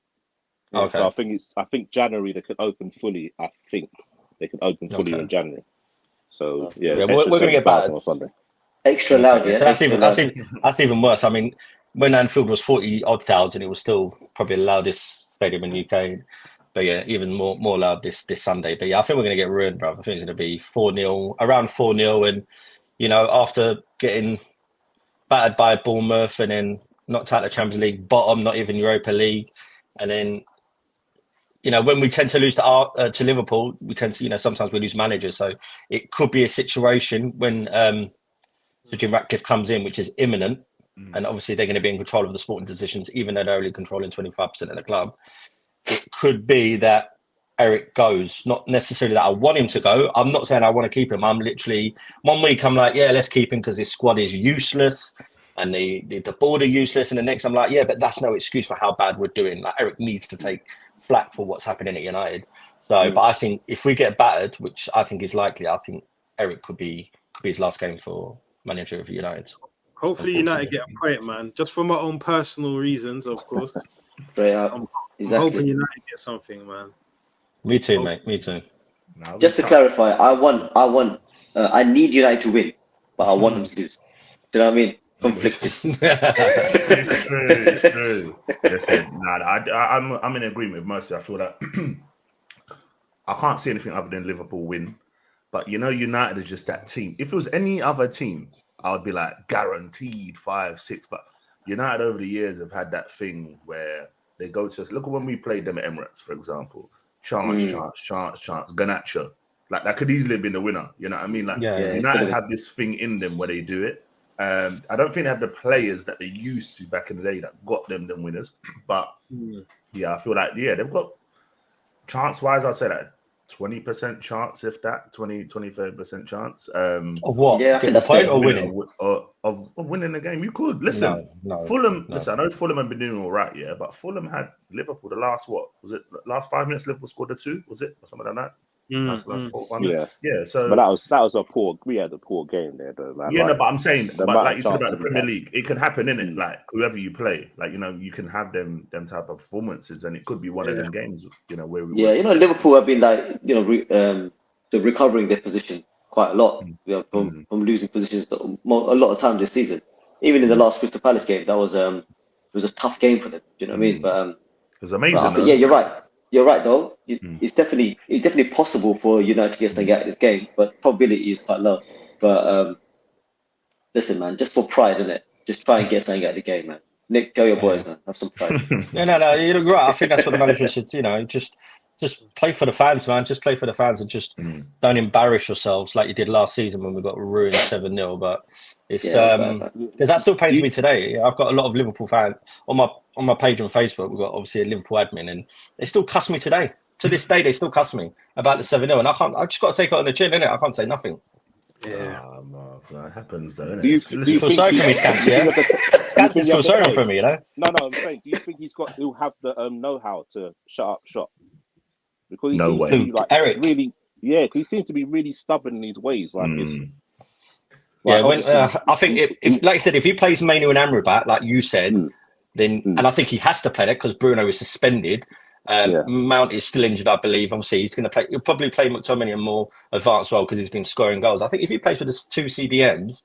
Speaker 3: Okay.
Speaker 2: So I think January they could open fully. I think they can open fully in January. So
Speaker 3: we're going to get battered
Speaker 2: on Sunday.
Speaker 4: Extra loud, yeah.
Speaker 3: So that's even worse. I mean, when Anfield was 40-odd thousand, it was still probably the loudest stadium in the UK. But yeah, even more loud this Sunday. But yeah, I think we're going to get ruined, bro. I think it's going to be 4-0, around 4-0. And, after getting battered by Bournemouth and then knocked out the Champions League, bottom, not even Europa League. And then when we tend to lose to Liverpool, we tend to, sometimes we lose managers. So it could be a situation when Sir Jim Ratcliffe comes in, which is imminent. And obviously they're going to be in control of the sporting decisions, even though they're only controlling 25% of the club. It could be that Eric goes, not necessarily that I want him to go. I'm not saying I want to keep him. I'm literally, 1 week I'm like, yeah, let's keep him because his squad is useless and the board are useless. And the next I'm like, yeah, but that's no excuse for how bad we're doing. Like, Eric needs to take flack for what's happening at United. So, but I think if we get battered, which I think is likely, I think Eric could be his last game for manager of United.
Speaker 5: Hopefully United get a point, man. Just for my own personal reasons, of course.
Speaker 4: Exactly.
Speaker 5: I'm hoping United get something, man.
Speaker 3: Me too, mate. Me too.
Speaker 4: Just to clarify, I need United to win, but I want them to lose. Do you know what I mean? Conflicted.
Speaker 1: True. Listen, I'm in agreement with Mercy. I feel that I can't see anything other than Liverpool win. But United is just that team. If it was any other team, I would be like guaranteed 5-6. But United over the years have had that thing where they go to us. Look at when we played them at Emirates, for example. Chance, Garnacho. Like that could easily have been the winner. You know what I mean? Like United have this thing in them where they do it. I don't think they have the players that they used to back in the day that got them winners. But I feel like they've got chance-wise, I'd say that 20% chance, if that 20-30% chance.
Speaker 3: Of what?
Speaker 4: Yeah, I think that's
Speaker 3: point
Speaker 4: fair.
Speaker 3: or winning?
Speaker 1: Of winning the game. You could listen.
Speaker 3: No,
Speaker 1: Fulham. No. Listen, I know Fulham have been doing all right, but Fulham had Liverpool the last last 5 minutes. Liverpool scored the 2, was it, or something like that? Last 4 or 5 minutes. Yeah. So,
Speaker 2: but that was a poor. We had a poor game there, though. Man.
Speaker 1: But I'm saying, but like you said about the Premier League, it can happen, innit? Like whoever you play, like you can have them type of performances, and it could be one of them games, where we.
Speaker 4: Liverpool have been like, recovering their position quite a lot, from losing positions a lot of times this season. Even in the last Crystal Palace game, that was it was a tough game for them. Do you know what I mean? But
Speaker 1: it was amazing.
Speaker 4: I think, you're right. You're right, though. It's definitely possible for United to get something out of this game, but probability is quite low. But listen, man, just for pride, innit? Just try and get something out of the game, man. Nick, tell your boys, man, have some pride.
Speaker 3: No, you're right. I think that's what the manager should, just play for the fans, man. Just play for the fans and just don't embarrass yourselves like you did last season when we got ruined 7-0. But it's because that still pains me today. I've got a lot of Liverpool fans on my page on Facebook. We've got obviously a Liverpool admin, and they still cuss me today. To this day, they still cuss me about the 7-0, and I just got to take it on the chin, innit? I can't say nothing.
Speaker 1: Yeah, that happens though.
Speaker 3: Do you feel sorry for me, Scamps? Yeah, Scamps is feel sorry for me,
Speaker 2: No, I'm saying, do you think he'll have the know-how to shut up shop? Because
Speaker 1: no way,
Speaker 3: Eric.
Speaker 2: Really, because he seems to be really stubborn in his ways. Like,
Speaker 3: I think if like I said, if he plays Mainu and Amrabat, like you said, then and I think he has to play that because Bruno is suspended. Mount is still injured, I believe. Obviously, he's going to play. He'll probably play McTominay a more advanced role because he's been scoring goals. I think if he plays with the 2 CDMs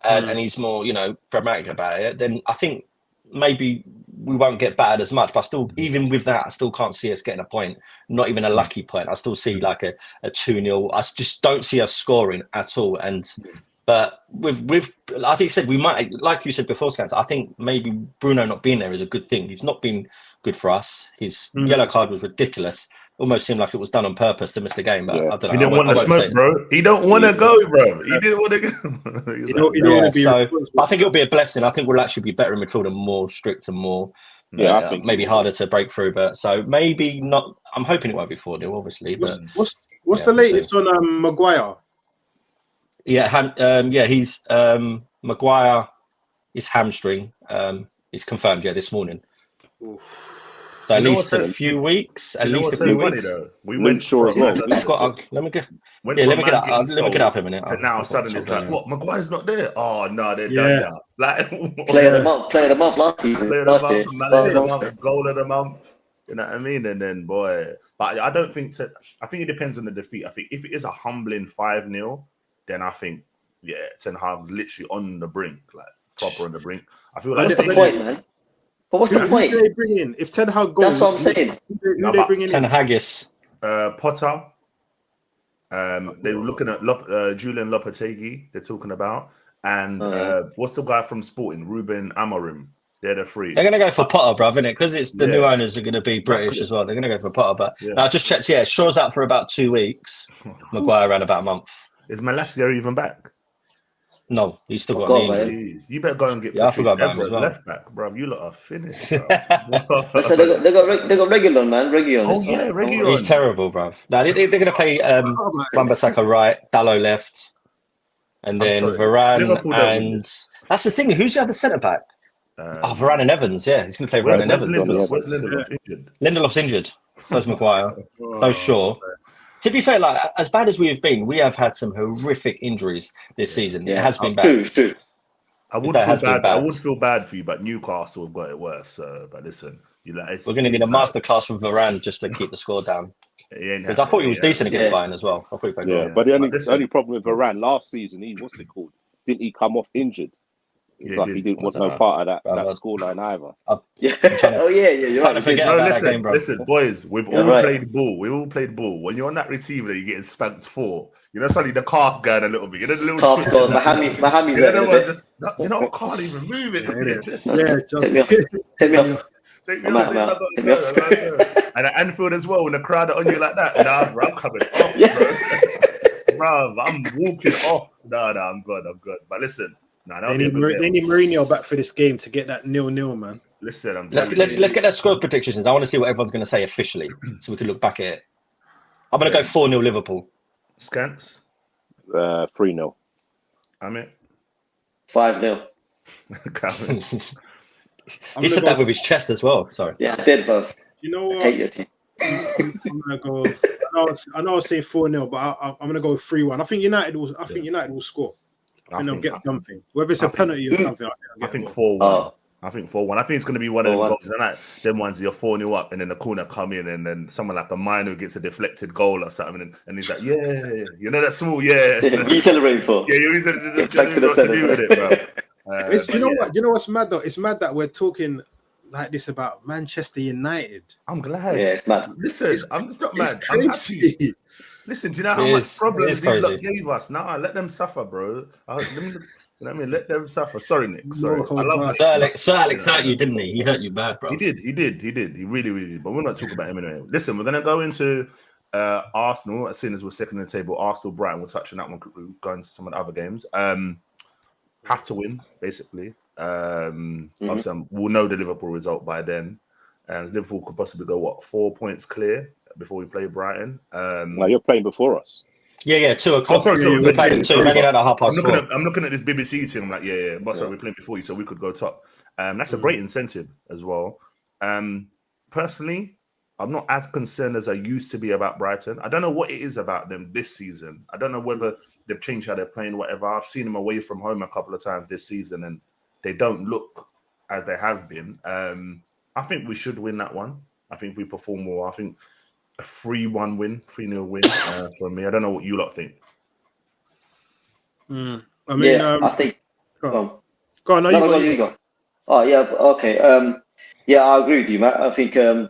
Speaker 3: and he's more, pragmatic about it, then I think maybe we won't get battered as much. But still, even with that, I still can't see us getting a point. Not even a lucky point. I still see like a 2-0. I just don't see us scoring at all. But with I think you said we might, like you said before, Scans, I think maybe Bruno not being there is a good thing. He's not been good for us. His yellow card was ridiculous. Almost seemed like it was done on purpose to miss the game. But I don't know.
Speaker 1: He didn't want to smoke, bro. He don't want to go, bro. He didn't want to go.
Speaker 3: I think it'll be a blessing. I think we'll actually be better in midfield and more strict and more, I think maybe harder to break through. But so maybe not. I'm hoping it won't be 4-0, obviously. But
Speaker 5: what's the latest on Maguire?
Speaker 3: He's Maguire. His hamstring is confirmed. This morning.
Speaker 5: Oof.
Speaker 3: So at least a few weeks. At least a few weeks.
Speaker 1: We went sure as well.
Speaker 3: Let me get it up a minute.
Speaker 1: And now suddenly it's like, what? Maguire's not there? Oh no, they're done now. Like
Speaker 4: player of the month last season.
Speaker 1: Player of the month, goal of the month. You know what I mean? And then but I don't think I think it depends on the defeat. I think if it is a humbling 5-0, then I think Ten Hag's literally on the brink, like proper on the brink. I feel like
Speaker 4: what's the point, man? But what's the point?
Speaker 5: Who do they bring in? If Ten Hag goes,
Speaker 4: that's what I'm saying.
Speaker 5: Who they bring in?
Speaker 3: Ten Hagis.
Speaker 1: Potter. They were looking at Julian Lopetegui. They're talking about, and what's the guy from Sporting? Ruben Amorim. They're the three.
Speaker 3: They're going to go for Potter, bruv, innit? Because it's the new owners are going to be British
Speaker 1: Exactly.
Speaker 3: as well. They're going to go for Potter. But I just checked. Yeah, Shaw's out for about 2 weeks. Maguire around about a month.
Speaker 1: Is Malacia even back?
Speaker 3: No, he's still got
Speaker 4: God,
Speaker 3: an injury.
Speaker 1: Jeez. You better go and get
Speaker 3: I
Speaker 1: Patrice
Speaker 3: forgot about him
Speaker 1: Evra
Speaker 3: as well.
Speaker 1: left back, bro. You lot are finished, bro.
Speaker 4: So they got Regulon, man. Regulon.
Speaker 1: Oh yeah, Regulon.
Speaker 3: He's terrible, bruv. No, they're going to play Wan-Bissaka right, Dalot left, and then Varane. And that's the thing. Who's the other centre back? Varane and Evans. Yeah, he's going to play Varane and Evans.
Speaker 1: Where's Lindelof injured?
Speaker 3: Lindelof's injured. So's Maguire. So's Shaw. To be fair, like as bad as we have been, we have had some horrific injuries this season. It has been bad.
Speaker 4: True.
Speaker 1: I would feel bad. I would feel bad for you, but Newcastle have got it worse. But listen, we're going
Speaker 3: to need a masterclass from Varane just to keep the score down. Because I thought he was decent against Bayern as well. I thought he played well.
Speaker 2: But the only problem with Varane last season, what's it called? Didn't he come off injured? It's like he didn't want no part of that scoreline either.
Speaker 4: You're
Speaker 3: trying to forget about that game, bro.
Speaker 1: Listen, boys, we've all played ball. We all played ball. When you're on that receiver, you're getting spanked 4. You know, suddenly the calf going a little bit. You know, the little
Speaker 4: calf going. Mahami's
Speaker 1: you know, I can't even move it.
Speaker 4: Take me off.
Speaker 1: And at Anfield as well, when the crowd are on you like that, nah, bro, I'm coming off, bro. I'm walking off. No, I'm good. But listen.
Speaker 5: They need Mourinho back for this game to get that 0-0, man.
Speaker 1: Listen,
Speaker 3: let's get their score predictions. I want to see what everyone's going to say officially, so we can look back at it. I'm going to go 4-0 Liverpool.
Speaker 1: Scamps?
Speaker 2: 3-0.
Speaker 1: Amit?
Speaker 4: 5-0.
Speaker 3: He said that with his chest as well. Sorry.
Speaker 4: Yeah, I did both.
Speaker 5: You know what?
Speaker 4: I hate your team.
Speaker 5: I'm gonna go. I know I was saying 4-0, but I'm gonna go 3-1. I think United will score. I think they'll get something. Whether it's a penalty or something.
Speaker 1: I think 4-1. I think 4-1. I think it's going to be one of them goals. Them ones you're 4-0 up, and then the corner come in, and then someone like a Mino gets a deflected goal or something, and he's like, yeah, you know that small, yeah.
Speaker 4: You celebrating for?
Speaker 1: Yeah, you celebrating to do with it, bro.
Speaker 5: You know what's mad though? It's mad that we're talking like this about Manchester United.
Speaker 1: I'm glad.
Speaker 4: Yeah, it's mad.
Speaker 1: Listen, I'm just not mad. I'm happy. Listen, do you know how much problems these lot gave us? Nah, let them suffer, bro. You know what I mean? Let them suffer. Sorry, Nick. Sorry. I love
Speaker 3: Sir Alex hurt you, didn't he? He hurt you bad, bro.
Speaker 1: He did. He really, really did. But we're not talking about him anyway. Listen, we're going to go into Arsenal as soon as we're second in the table. Arsenal, Brighton, we'll touch on that one. We'll go into some of the other games. Have to win, basically. Obviously, we'll know the Liverpool result by then. And Liverpool could possibly go, 4 points clear before we play Brighton.
Speaker 2: No, you're playing before us.
Speaker 3: Yeah, 2 o'clock.
Speaker 1: Sorry,
Speaker 3: we played at 2. Man United at 4:30.
Speaker 1: I'm looking at this BBC thing. I'm like, yeah. But sorry, we're playing before you, so we could go top. That's a great incentive as well. Personally, I'm not as concerned as I used to be about Brighton. I don't know what it is about them this season. I don't know whether they've changed how they're playing, whatever. I've seen them away from home a couple of times this season, and they don't look as they have been. I think we should win that one. I think if we perform well, I think a 3-1 win, 3-0 win for me. I don't know what you lot think.
Speaker 5: I mean,
Speaker 4: I think.
Speaker 5: Go on. No,
Speaker 4: you go. Oh yeah, okay. I agree with you, Matt. I think I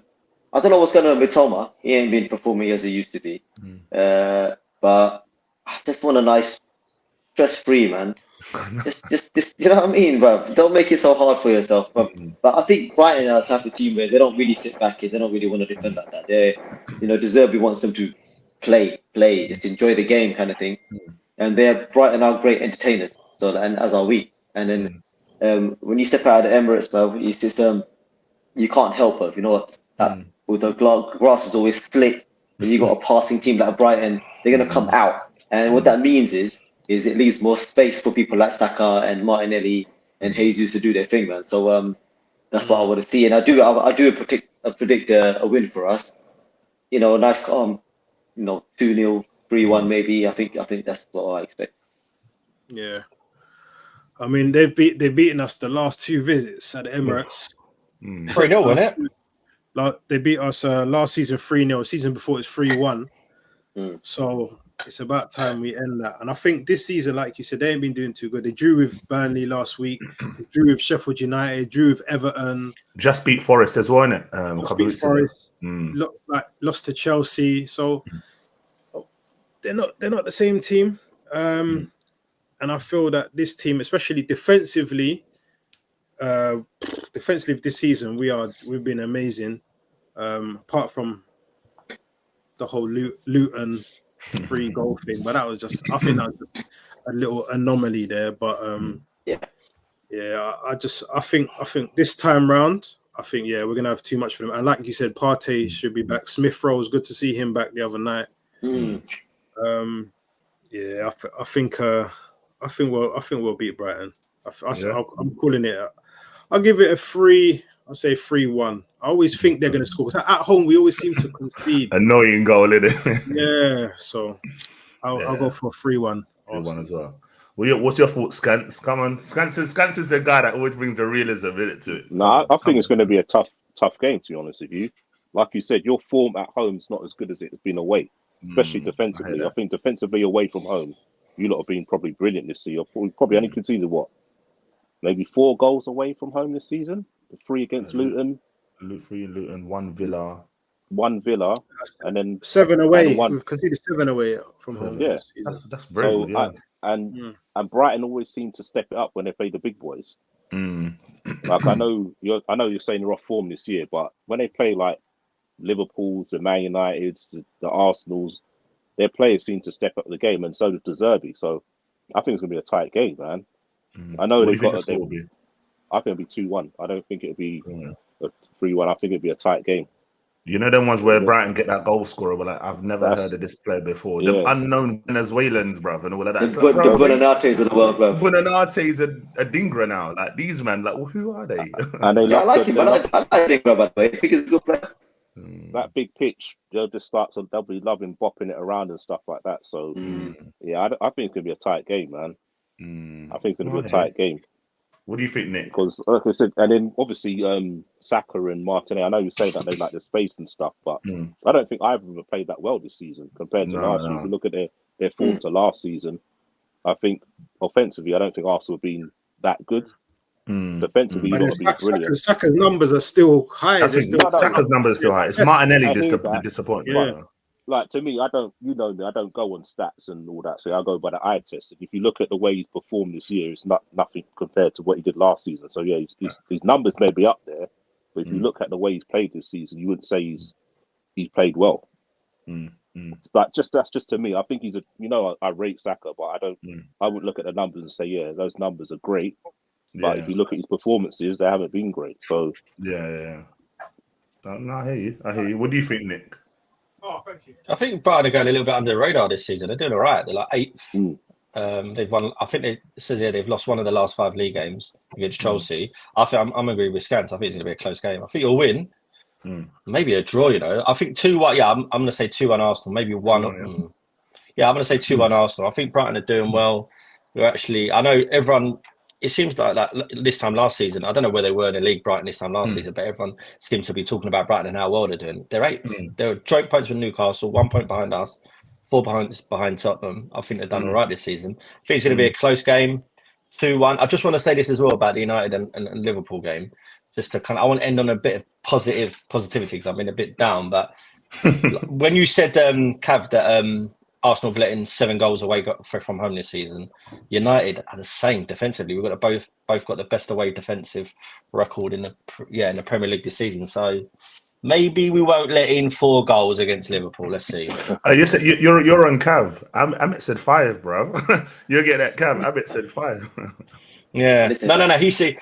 Speaker 4: don't know what's going on with Toma. He ain't been performing as he used to be. But I just want a nice stress-free, man. just you know what I mean, bro? Don't make it so hard for yourself, bro. But I think Brighton are the type of team where they don't really sit back and they don't really want to defend like that. They, De Zerbi wants them to play, just enjoy the game kind of thing. And Brighton are great entertainers, and as are we. And then when you step out of the Emirates, bro, it's just you can't help it. You know what? With the grass is always slick. When you got a passing team like Brighton, they're gonna come out, and what that means is it leaves more space for people like Saka and Martinelli and Jesus to do their thing, man. So that's what I want to see, and I do predict a win for us. A nice calm, 2-0, 3-1 maybe. I think that's what I expect.
Speaker 5: Yeah, I mean they've beaten us the last 2 visits at the Emirates.
Speaker 3: 3-0, wasn't it?
Speaker 5: Like they beat us last season 3-0. Season before it's 3-1. So it's about time we end that. And I think this season, like you said, they ain't been doing too good. They drew with Burnley last week. They drew with Sheffield United. Drew with Everton.
Speaker 1: Just beat Forest as well, innit?
Speaker 5: Just beat Forest. Lost to Chelsea. So they're not the same team. And I feel that this team, especially defensively, defensively this season, we've been amazing. Apart from the whole Luton free goal thing, but that was just, I think that was just a little anomaly there. But I think this time round, I think we're gonna have too much for them. And like you said, Partey should be back. Smith Rowe was good to see him back the other night. I think we'll beat Brighton. I'm calling it. I'll give it a 3. I'll say 3-1. I always think they're going to score. At home, we always seem to concede.
Speaker 1: Annoying goal, isn't it?
Speaker 5: Yeah, so I'll go for 3-1.
Speaker 1: 3-1 as well. What's your thoughts, Scance? Come on. Scance is the guy that always brings the realism to it.
Speaker 2: No, I think it's going to be a tough game, to be honest with you. Like you said, your form at home is not as good as it's been away, especially defensively. I think defensively away from home, you lot have been probably brilliant this season. We probably only conceded, maybe 4 goals away from home this season? 3 against Luton.
Speaker 1: 3 Luton, 1 Villa.
Speaker 2: 1 Villa, and then
Speaker 5: 7 away. We've conceded 7 away from home.
Speaker 2: Yeah,
Speaker 1: that's very good. Yeah.
Speaker 2: And Brighton always seem to step it up when they play the big boys. Like I know you're saying they're off form this year, but when they play like Liverpool's, the Man Utd's, the Arsenal's, their players seem to step up the game, and so does De Zerbi. So I think it's going to be a tight game, man. I know they've got. I think it'll be 2-1. I don't think it'll be a 3-1. I think it'll be a tight game.
Speaker 1: You know them ones where Brighton get that goal scorer, but like, I've never heard of this player before. The unknown Venezuelans, bruv, and all of that.
Speaker 4: The Buonanates of the world, bruv.
Speaker 1: Buonanate's a dingra now. Like these men, like, well, who are they?
Speaker 2: And they
Speaker 4: I like him. I like Dingra, by the way. I think he's a good player.
Speaker 2: That big pitch, they'll be loving bopping it around and stuff like that. So I think it's gonna be a tight game, man. I think it's gonna be a tight game.
Speaker 1: What do you think, Nick?
Speaker 2: Because, like I said, and then obviously Saka and Martinez, I know you say that they like the space and stuff, but I don't think either of them have played that well this season compared to last year. If you look at their form to last season, I think offensively, I don't think Arsenal have been that good. Defensively, you've got to be brilliant.
Speaker 5: Saka's numbers are still high.
Speaker 1: Saka's numbers are still high. It's Martinelli the disappointment.
Speaker 2: Yeah. Like to me, I don't go on stats and all that. So I go by the eye test. And if you look at the way he's performed this year, it's nothing compared to what he did last season. So yeah, his numbers may be up there, but if you look at the way he's played this season, you wouldn't say he's played well. But that's just to me. I think he's I rate Saka, but I wouldn't look at the numbers and say those numbers are great. But if you look at his performances, they haven't been great. So
Speaker 1: yeah. No, I hear you. What do you think, Nick?
Speaker 5: Oh, thank you.
Speaker 3: I think Brighton are going a little bit under the radar this season. They're doing all right. They're like 8th. They've won. I think it says here they've lost one of the last 5 league games against Chelsea. I think I'm agreeing with Scance. I think it's going to be a close game. I think you'll win. Maybe a draw. I think 2-1. Yeah, I'm going to say 2-1 Arsenal. Maybe 1. I'm going to say 2-1 Arsenal. I think Brighton are doing well. We're actually. I know everyone. It seems like that this time last season. I don't know where they were in the league, Brighton, this time last season, but everyone seems to be talking about Brighton and how well they're doing. They're 8th. They're joint points with Newcastle, 1 point behind us, 4 points behind Tottenham. I think they've done all right this season. I think it's going to be a close game, 2-1. I just want to say this as well about the United and Liverpool game, just to I want to end on a bit of positivity because I've been a bit down. But when you said, Cav, that Arsenal have let in 7 goals away from home this season, United are the same defensively. We've got both got the best away defensive record in the Premier League this season. So maybe we won't let in 4 goals against Liverpool. Let's see.
Speaker 1: You're on Cav. Amit said 5, bro. You're getting that Cav. Amit said 5.
Speaker 3: Yeah. No. He said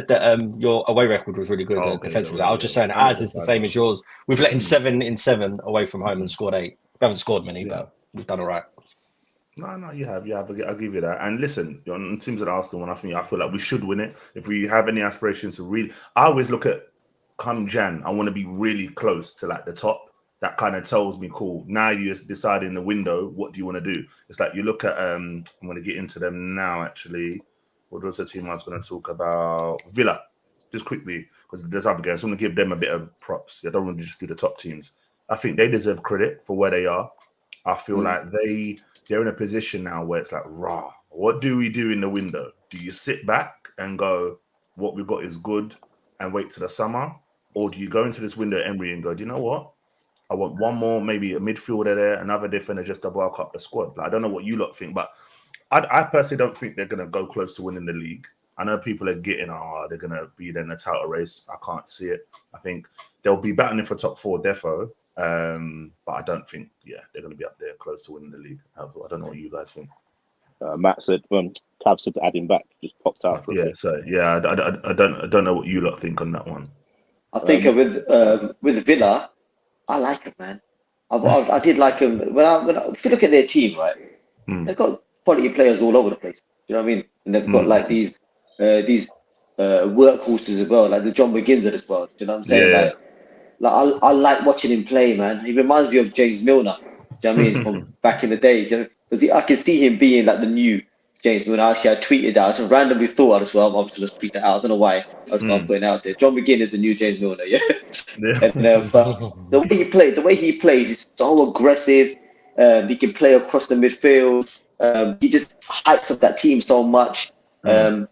Speaker 3: that your away record was really good defensively. I was just saying ours is the same as yours. We've let in 7 away from home and scored 8. We haven't scored many, but we've done all right.
Speaker 1: No, you have. Yeah, I'll give you that. And listen, on teams at Arsenal, I feel like we should win it. If we have any aspirations to really, I always look at come Jan, I want to be really close to like the top. That kind of tells me, cool. Now you just decide in the window, what do you want to do? It's like you look at, I'm going to get into them now, actually. What was the team I was going to talk about? Villa, just quickly, because there's other games. I'm going to give them a bit of props. I don't want to just do the top teams. I think they deserve credit for where they are. I feel like they're in a position now where it's like, what do we do in the window? Do you sit back and go, what we've got is good and wait till the summer? Or do you go into this window, Emery, and go, do you know what? I want one more, maybe a midfielder there, another defender just to bulk up the squad. Like, I don't know what you lot think, but I personally don't think they're going to go close to winning the league. I know people are getting, they're going to be in the title race. I can't see it. I think they'll be battling for top 4 defo. But I don't think, they're going to be up there close to winning the league. I don't know what you guys think.
Speaker 2: Matt said, Cav said to add him back, just popped out.
Speaker 1: I don't know what you lot think on that one.
Speaker 4: I think with Villa, I like him, man. I did like him. If you look at their team, right, they've got quality players all over the place. You know what I mean? And they've got like these workhorses as well, like the John McGinns of this world. You know what I'm saying?
Speaker 1: Yeah.
Speaker 4: Like I like watching him play, man. He reminds me of James Milner. Do you know what I mean? From back in the days, you know, because I can see him being like the new James Milner. Actually, I tweeted that. I just randomly thought as well. I'm just going to tweet that out. I don't know why. I was going to put it out there. John McGinn is the new James Milner. Yeah. And, but the way he plays is so aggressive. He can play across the midfield. He just hypes up that team so much. And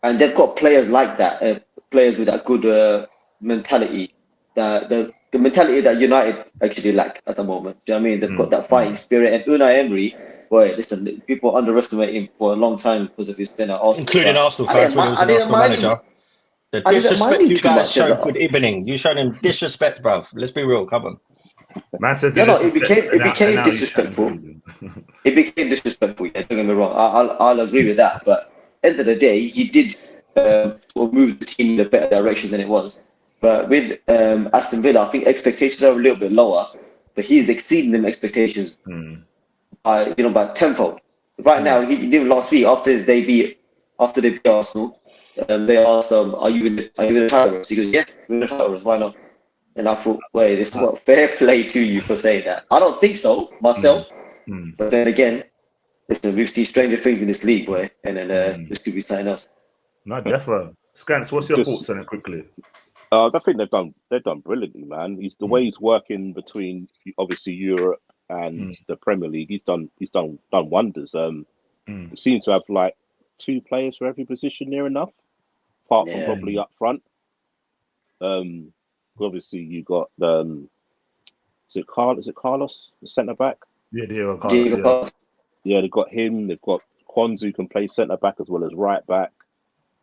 Speaker 4: they've got players like that. Players with that good mentality. The mentality that United actually lack at the moment. Do you know what I mean? They've got that fighting spirit. And Unai Emery, boy, listen, people underestimate him for a long time because of his stint at Arsenal.
Speaker 3: Including Arsenal fans when he was an Arsenal manager. The disrespect you guys showed good evening. You showed him disrespect, bruv. Let's be real. Come on.
Speaker 1: Man says
Speaker 4: it became disrespectful. It became disrespectful. Yeah, don't get me wrong. I'll agree with that. But at the end of the day, he did move the team in a better direction than it was. But with Aston Villa, I think expectations are a little bit lower, but he's exceeding them expectations by tenfold. Right now, he did last week after they beat Arsenal. They asked him, "Are you in the title race?" He goes, "Yeah, we're in the title race. Why not?" And I thought, wait, it's not fair play to you for saying that. I don't think so myself. But then again, listen, we've seen stranger things in this league, boy, and then this could be something else.
Speaker 1: No, definitely. Scans, what's your thoughts on it quickly?
Speaker 2: I think they've done brilliantly, man. The way he's working between obviously Europe and the Premier League. He's done wonders. He seems to have like 2 players for every position near enough, apart from probably up front. Obviously you got is it Carlos, the centre back?
Speaker 1: Yeah, Diego Carlos.
Speaker 2: Yeah, they've got him. They've got Kwanzaa, who can play centre back as well as right back.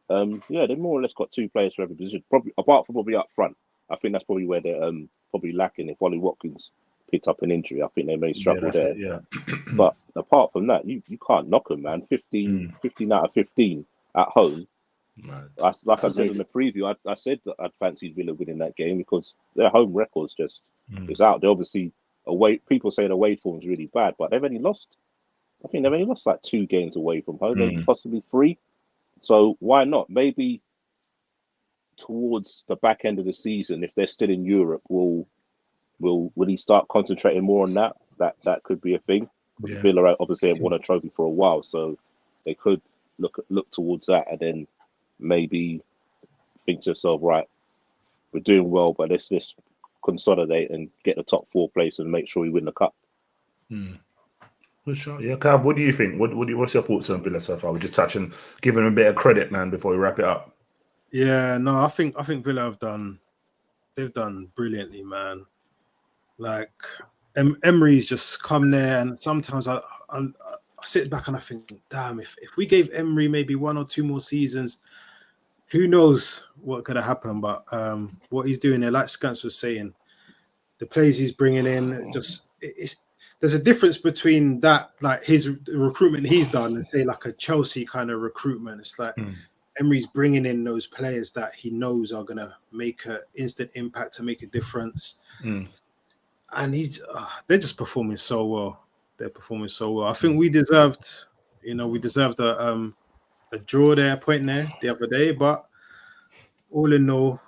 Speaker 2: They more or less got 2 players for every position, probably apart from probably up front. I think that's probably where they're probably lacking. If Ollie Watkins picked up an injury, I think they may struggle there. But apart from that, you can't knock them, man. 15 out of 15 at home. Like I said in the preview, I said that I'd fancied Villa winning that game because their home record's just is out. They're obviously away. People say the away form's really bad, but they've only lost like 2 games away from home, maybe possibly 3. So why not? Maybe towards the back end of the season, if they're still in Europe, will he start concentrating more on that? That could be a thing. Because Villa obviously have won a trophy for a while, so they could look towards that and then maybe think to yourself, right, we're doing well, but let's consolidate and get the top 4 place and make sure we win the cup.
Speaker 1: For sure. Yeah, Cav, what do you think? What's your thoughts on Villa so far? We're just touching, giving them a bit of credit, man, before we wrap it up.
Speaker 5: Yeah, no, I think Villa they've done brilliantly, man. Like Emery's just come there, and sometimes I sit back and I think, damn, if we gave Emery maybe 1 or 2 more seasons, who knows what could have happened. But what he's doing there, like Scans was saying, the players he's bringing in, there's a difference between that, like his recruitment he's done, and say like a Chelsea kind of recruitment. It's like Emery's bringing in those players that he knows are going to make an instant impact to make a difference. And they're just performing so well. They're performing so well. I think we deserved a draw there, point there the other day. But all in all,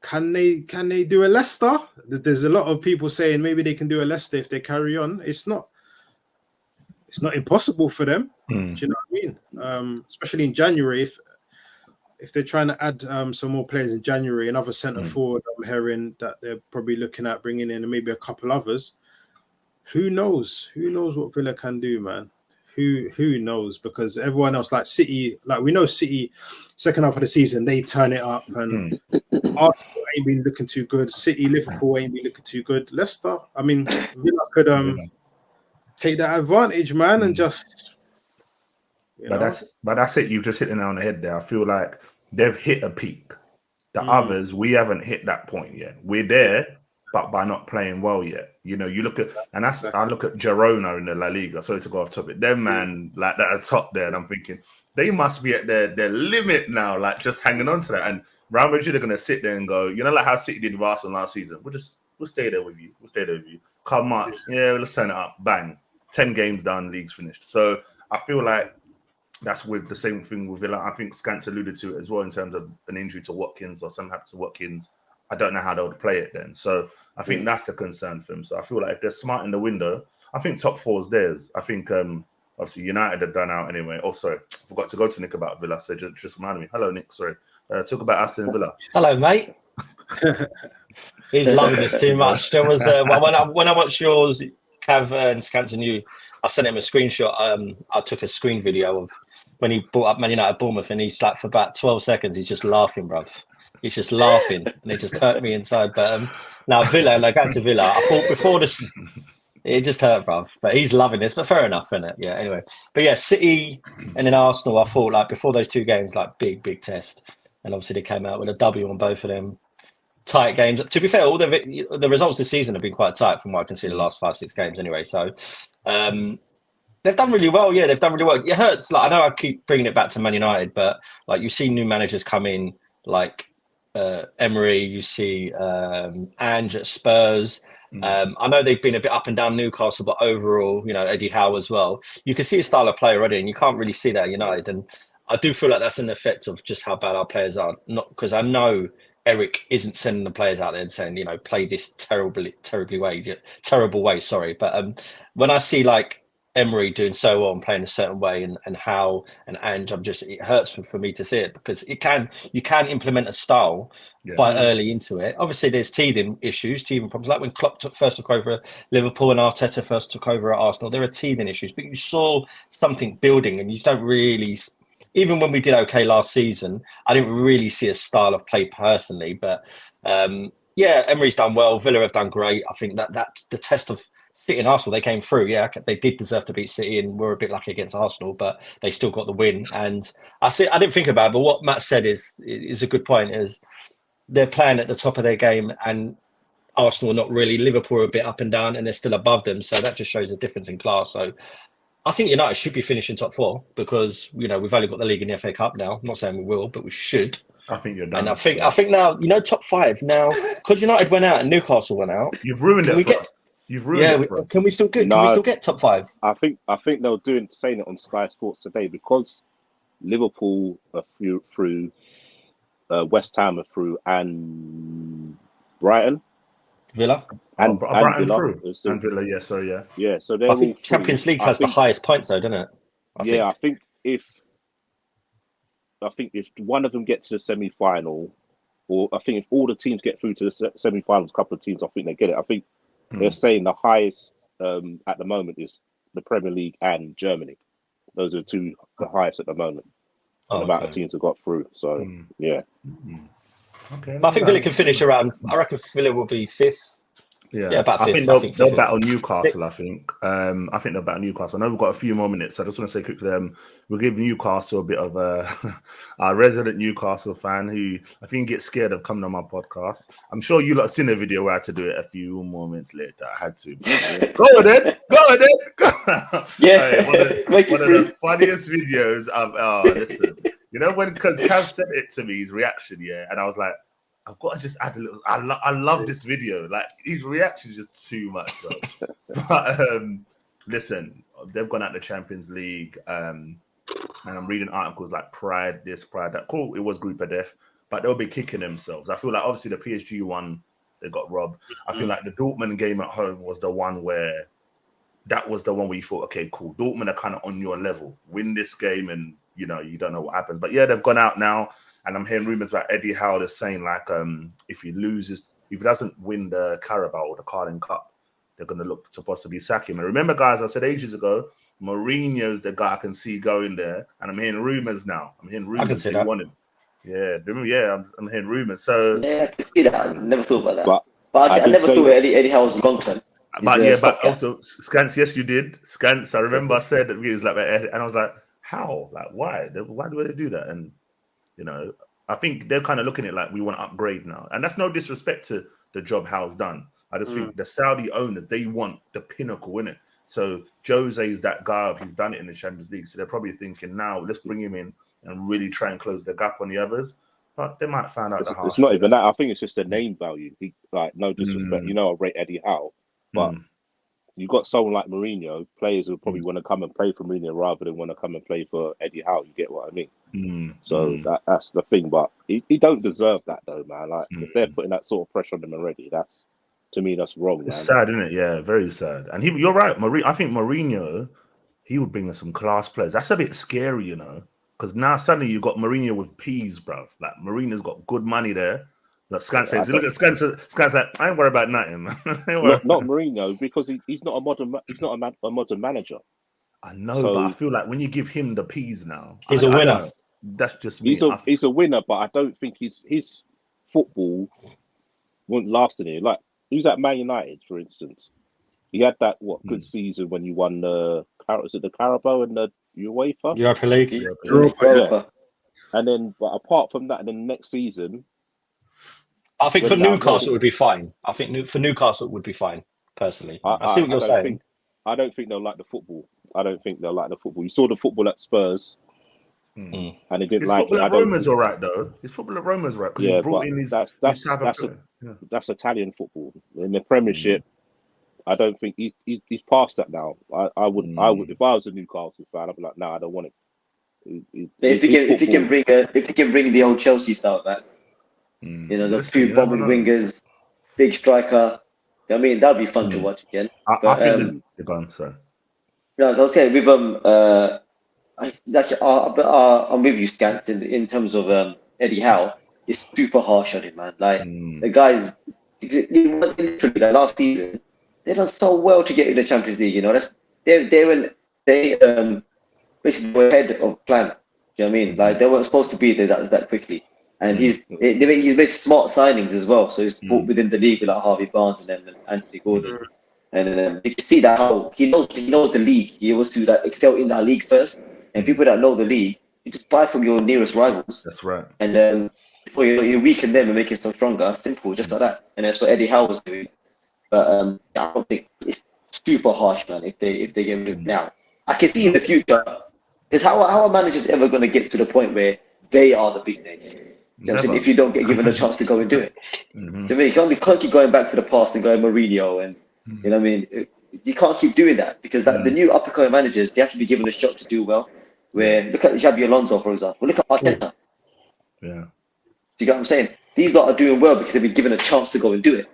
Speaker 5: can they do a Leicester? There's a lot of people saying maybe they can do a Leicester if they carry on. It's not impossible for them. Do you know what I mean? Especially in January, if they're trying to add some more players in January, another centre forward I'm hearing that they're probably looking at bringing in, and maybe a couple others. Who knows? Who knows what Villa can do, man? Who knows? Because everyone else, like City, like we know City, second half of the season, they turn it up, and Arsenal ain't been looking too good. City, Liverpool ain't been looking too good. Leicester, I mean, Villa could take that advantage, man, and just,
Speaker 1: But that's it. You just hit it on the head there. I feel like they've hit a peak. The others, we haven't hit that point yet. We're there, but by not playing well yet. You know, you look at, and that's, I look at Girona in the La Liga. Sorry to go off topic. Them man, like that at the top there, and I'm thinking they must be at their limit now, like just hanging on to that. And Real Madrid are going to sit there and go, you know, like how City did with Arsenal last season. We'll stay there with you. We'll stay there with you. Come March, let's turn it up. Bang, 10 games done, league's finished. So I feel like that's with the same thing with Villa. I think Scance alluded to it as well in terms of an injury to Watkins or something happened to Watkins. I don't know how they'll play it then. So I think that's the concern for him. So I feel like if they're smart in the window, I think top 4 is theirs. I think obviously United are done out anyway. Oh, sorry. I forgot to go to Nick about Villa. So just reminded me. Hello, Nick. Sorry. Talk about Aston Villa.
Speaker 3: Hello, mate. He's loving this too much. There was when I watched yours, Cav and Scance and you, I sent him a screenshot. I took a screen video of when he brought up Man United Bournemouth, and he's like, for about 12 seconds, he's just laughing, bruv. He's just laughing, and it just hurt me inside. But now Villa, like out to Villa, I thought before this, it just hurt, bruv. But he's loving this. But fair enough, isn't it? Yeah. Anyway, but yeah, City and then Arsenal. I thought like before those 2 games, like big test, and obviously they came out with a W on both of them. Tight games. To be fair, all the results this season have been quite tight from what I can see the last 5-6 games anyway. So they've done really well. Yeah, they've done really well. It hurts. Like I know I keep bringing it back to Man United, but like you see new managers come in, like Emery. You see Ange at Spurs. I know they've been a bit up and down Newcastle, but overall, you know, Eddie Howe as well. You can see his style of play already, and you can't really see that at United. And I do feel like that's an effect of just how bad our players are. Not because I know Eric isn't sending the players out there and saying, you know, play this terrible way. Sorry, but when I see like Emery doing so well and playing a certain way, and how and Ange, it hurts for me to see it, because you can implement a style quite early into it. Obviously, there's teething problems, like when Klopp first took over Liverpool and Arteta first took over at Arsenal. There are teething issues, but you saw something building, and you don't really. Even when we did okay last season, I didn't really see a style of play personally. But Emery's done well. Villa have done great. I think that the test of City and Arsenal, they came through. Yeah, they did deserve to beat City, and were a bit lucky against Arsenal, but they still got the win. And I didn't think about it, but what Matt said is a good point. Is they're playing at the top of their game, and Arsenal are not really. Liverpool are a bit up and down, and they're still above them. So that just shows a difference in class. So I think United should be finishing top 4, because, you know, we've only got the league and the FA Cup now. I'm not saying we will, but we should.
Speaker 1: I think you're done.
Speaker 3: And I think now, you know, top 5 now, because United went out and Newcastle went out.
Speaker 1: You've ruined it for us. You've ruined it for us.
Speaker 3: Can we still get top 5?
Speaker 2: I think they were saying it on Sky Sports today, because Liverpool are through, West Ham are through, and Brighton.
Speaker 3: Villa
Speaker 2: and
Speaker 1: Brighton
Speaker 2: Villa.
Speaker 1: Through. And Villa, yeah, sorry, yeah.
Speaker 2: Yeah, so
Speaker 3: I think Champions League has the highest points, though, doesn't it?
Speaker 2: I think if one of them get to the semi-final, or I think if all the teams get through to the semi-finals, a couple of teams, I think they get it. I think they're saying the highest at the moment is the Premier League and Germany. Those are the highest at the moment. The amount of teams have got through. So yeah.
Speaker 1: Okay.
Speaker 3: But I think Villa can finish around. I reckon Villa will be 5th. Yeah, about 5th.
Speaker 1: I think they'll battle Newcastle. I think they'll battle Newcastle. I know we've got a few more minutes, so I just want to say quickly, we'll give Newcastle a bit of our resident Newcastle fan who I think gets scared of coming on my podcast. I'm sure you lot seen a video where I had to do it a few more minutes later. I had to. Go on then.
Speaker 4: Yeah.
Speaker 1: One of the funniest videos I've listen. You know, because Cav sent it to me, his reaction, and I was like, I've got to just add a little. I love this video. Like, his reaction is just too much, bro. But listen, they've gone out the Champions League, and I'm reading articles like Pride this, Pride that. Cool, it was Group of Death, but they'll be kicking themselves. I feel like obviously the PSG one, they got robbed. I feel like the Dortmund game at home was the one where you thought, okay, cool. Dortmund are kind of on your level. Win this game, and you know you don't know what happens. But yeah, they've gone out now. And I'm hearing rumors about Eddie Howe is saying, like, if he doesn't win the Carabao or the Carling Cup, they're going to look to possibly sack him. And remember, guys, I said ages ago, Mourinho's the guy I can see going there. And I'm hearing rumors now. I can see that. Want him. Yeah, I'm hearing rumors. So
Speaker 4: yeah, I can see that. I never thought about that. But I never thought Eddie Howe was long term.
Speaker 1: But also, Scance, yes, you did. Scance, I remember I said that he was like, and I was like, How? Like, why? Why do they do that? And you know, I think they're kind of looking at it like we want to upgrade now, and that's no disrespect to the job Hal's done. I just think the Saudi owners, they want the pinnacle in it. So Jose is that guy. He's done it in the Champions League, so they're probably thinking now, let's bring him in and really try and close the gap on the others. But they might find out
Speaker 2: it's not even that. I think it's just the name value. No disrespect. You know, I rate Eddie Howe, but you got someone like Mourinho. Players will probably want to come and play for Mourinho rather than want to come and play for Eddie Howe. You get what I mean? So that's the thing. But he don't deserve that though, man. Like if they're putting that sort of pressure on him already, to me that's wrong.
Speaker 1: It's
Speaker 2: man.
Speaker 1: sad, isn't it? Yeah, very sad. And you're right, I think Mourinho, he would bring us some class players. That's a bit scary, you know. Because now suddenly you got Mourinho with peas, bruv. Like Mourinho's got good money there. Like Scan says, look at Scan's like, I ain't worried about nothing, man.
Speaker 2: Not Mourinho, because he's not a modern manager.
Speaker 1: I know, but I feel like when you give him the peas now,
Speaker 3: he's a winner.
Speaker 1: That's just me.
Speaker 2: He's a winner, but I don't think his football won't last in here. Like he was at Man United, for instance. He had that good season when you won the Carabao and the UEFA
Speaker 3: Europa League.
Speaker 2: Yeah. And then, but apart from that, and then the next season,
Speaker 3: I think for Newcastle it would be fine. I think for Newcastle it would be fine. Personally, I see what you're saying.
Speaker 2: I don't think they'll like the football. You saw the football at Spurs, and they didn't like it.
Speaker 1: Football at Roma's all right though. His football at Roma's right because he's brought in his that's Italian football in the Premiership. I don't think he's past that now. I would if I was a Newcastle fan, I'd be like, I don't want it.
Speaker 4: If he can bring the old Chelsea style back, you know, the two bobbing wingers, big striker. I mean, that'd be fun to watch again.
Speaker 1: I think you're gone, sorry.
Speaker 4: No, I was saying with I'm with you, Scans, in terms of Eddie Howe. It's super harsh on him, man. Like the guys, literally, like last season, they done so well to get in the Champions League. You know, they basically were ahead of plan. Do you know what I mean? Like they weren't supposed to be there that quickly. And he's made smart signings as well. So he's brought within the league with like Harvey Barnes and then Anthony Gordon. And you can see that how he knows the league. He wants to excel in that league first. And people that know the league, you just buy from your nearest rivals.
Speaker 1: That's right.
Speaker 4: And you weaken them and make it so stronger. Simple, just like that. And that's what Eddie Howe was doing. But I don't think it's super harsh, man. If they get rid of it now, I can see in the future. Because how are managers ever going to get to the point where they are the big name? You know what I'm saying? If you don't get given a chance to go and do it, to me, you can't keep going back to the past and going Mourinho and you know what I mean. You can't keep doing that because the new up-and-coming managers, they have to be given a shot to do well. Where look at Xabi Alonso, for example. Look at Arteta.
Speaker 1: Yeah.
Speaker 4: Do you get what I'm saying? These lot are doing well because they've been given a chance to go and do it.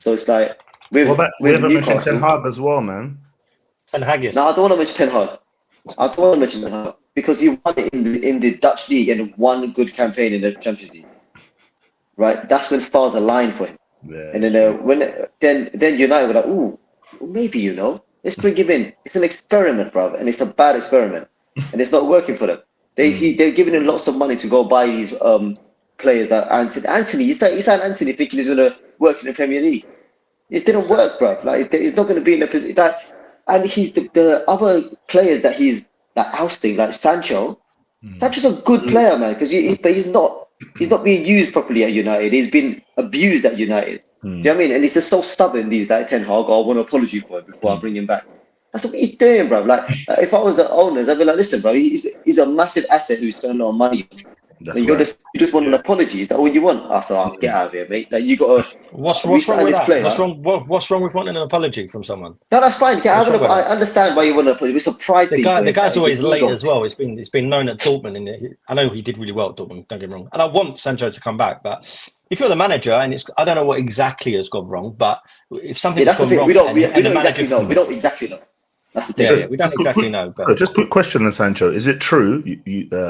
Speaker 4: So it's like we haven't mentioned Ten Hag as well, man.
Speaker 3: Ten Hag.
Speaker 4: No, I don't want to mention Ten Hag. Because he won it in the Dutch league and one good campaign in the Champions League. Right, that's when stars align for him. Yeah. And then then United were like, ooh, maybe let's bring him in. It's an experiment, brother, and it's a bad experiment, and it's not working for them. They're giving him lots of money to go buy these players that Anthony. He signed Anthony thinking he's going to work in the Premier League. It didn't work, bruv. Like he's not going to be in a position that. And he's the other players that he's ousting, like Sancho. Sancho's a good player, man, but he's not being used properly at United. He's been abused at United. Do you know what I mean? And he's just so stubborn. These like Ten Hag, I want to apology for it before I bring him back. That's what he's doing, bro. Like if I was the owners, I'd be like, listen, bro, he's a massive asset who's spending a lot of money. You just want an apology. Is that all you want? I said, get out of here, mate. Like you got to.
Speaker 3: What's wrong with that? What's wrong with wanting an apology from someone?
Speaker 4: No, that's fine. I understand why you want an apology. It's a pride thing.
Speaker 3: The guy's always late as well. It's been known at Dortmund. I know he did really well at Dortmund. Don't get me wrong. And I want Sancho to come back, but if you're the manager and I don't know what exactly has gone wrong, but if something's gone wrong, we don't
Speaker 4: exactly know. That's the thing.
Speaker 3: Yeah, we don't exactly know. But
Speaker 1: just quick question on Sancho: is it true?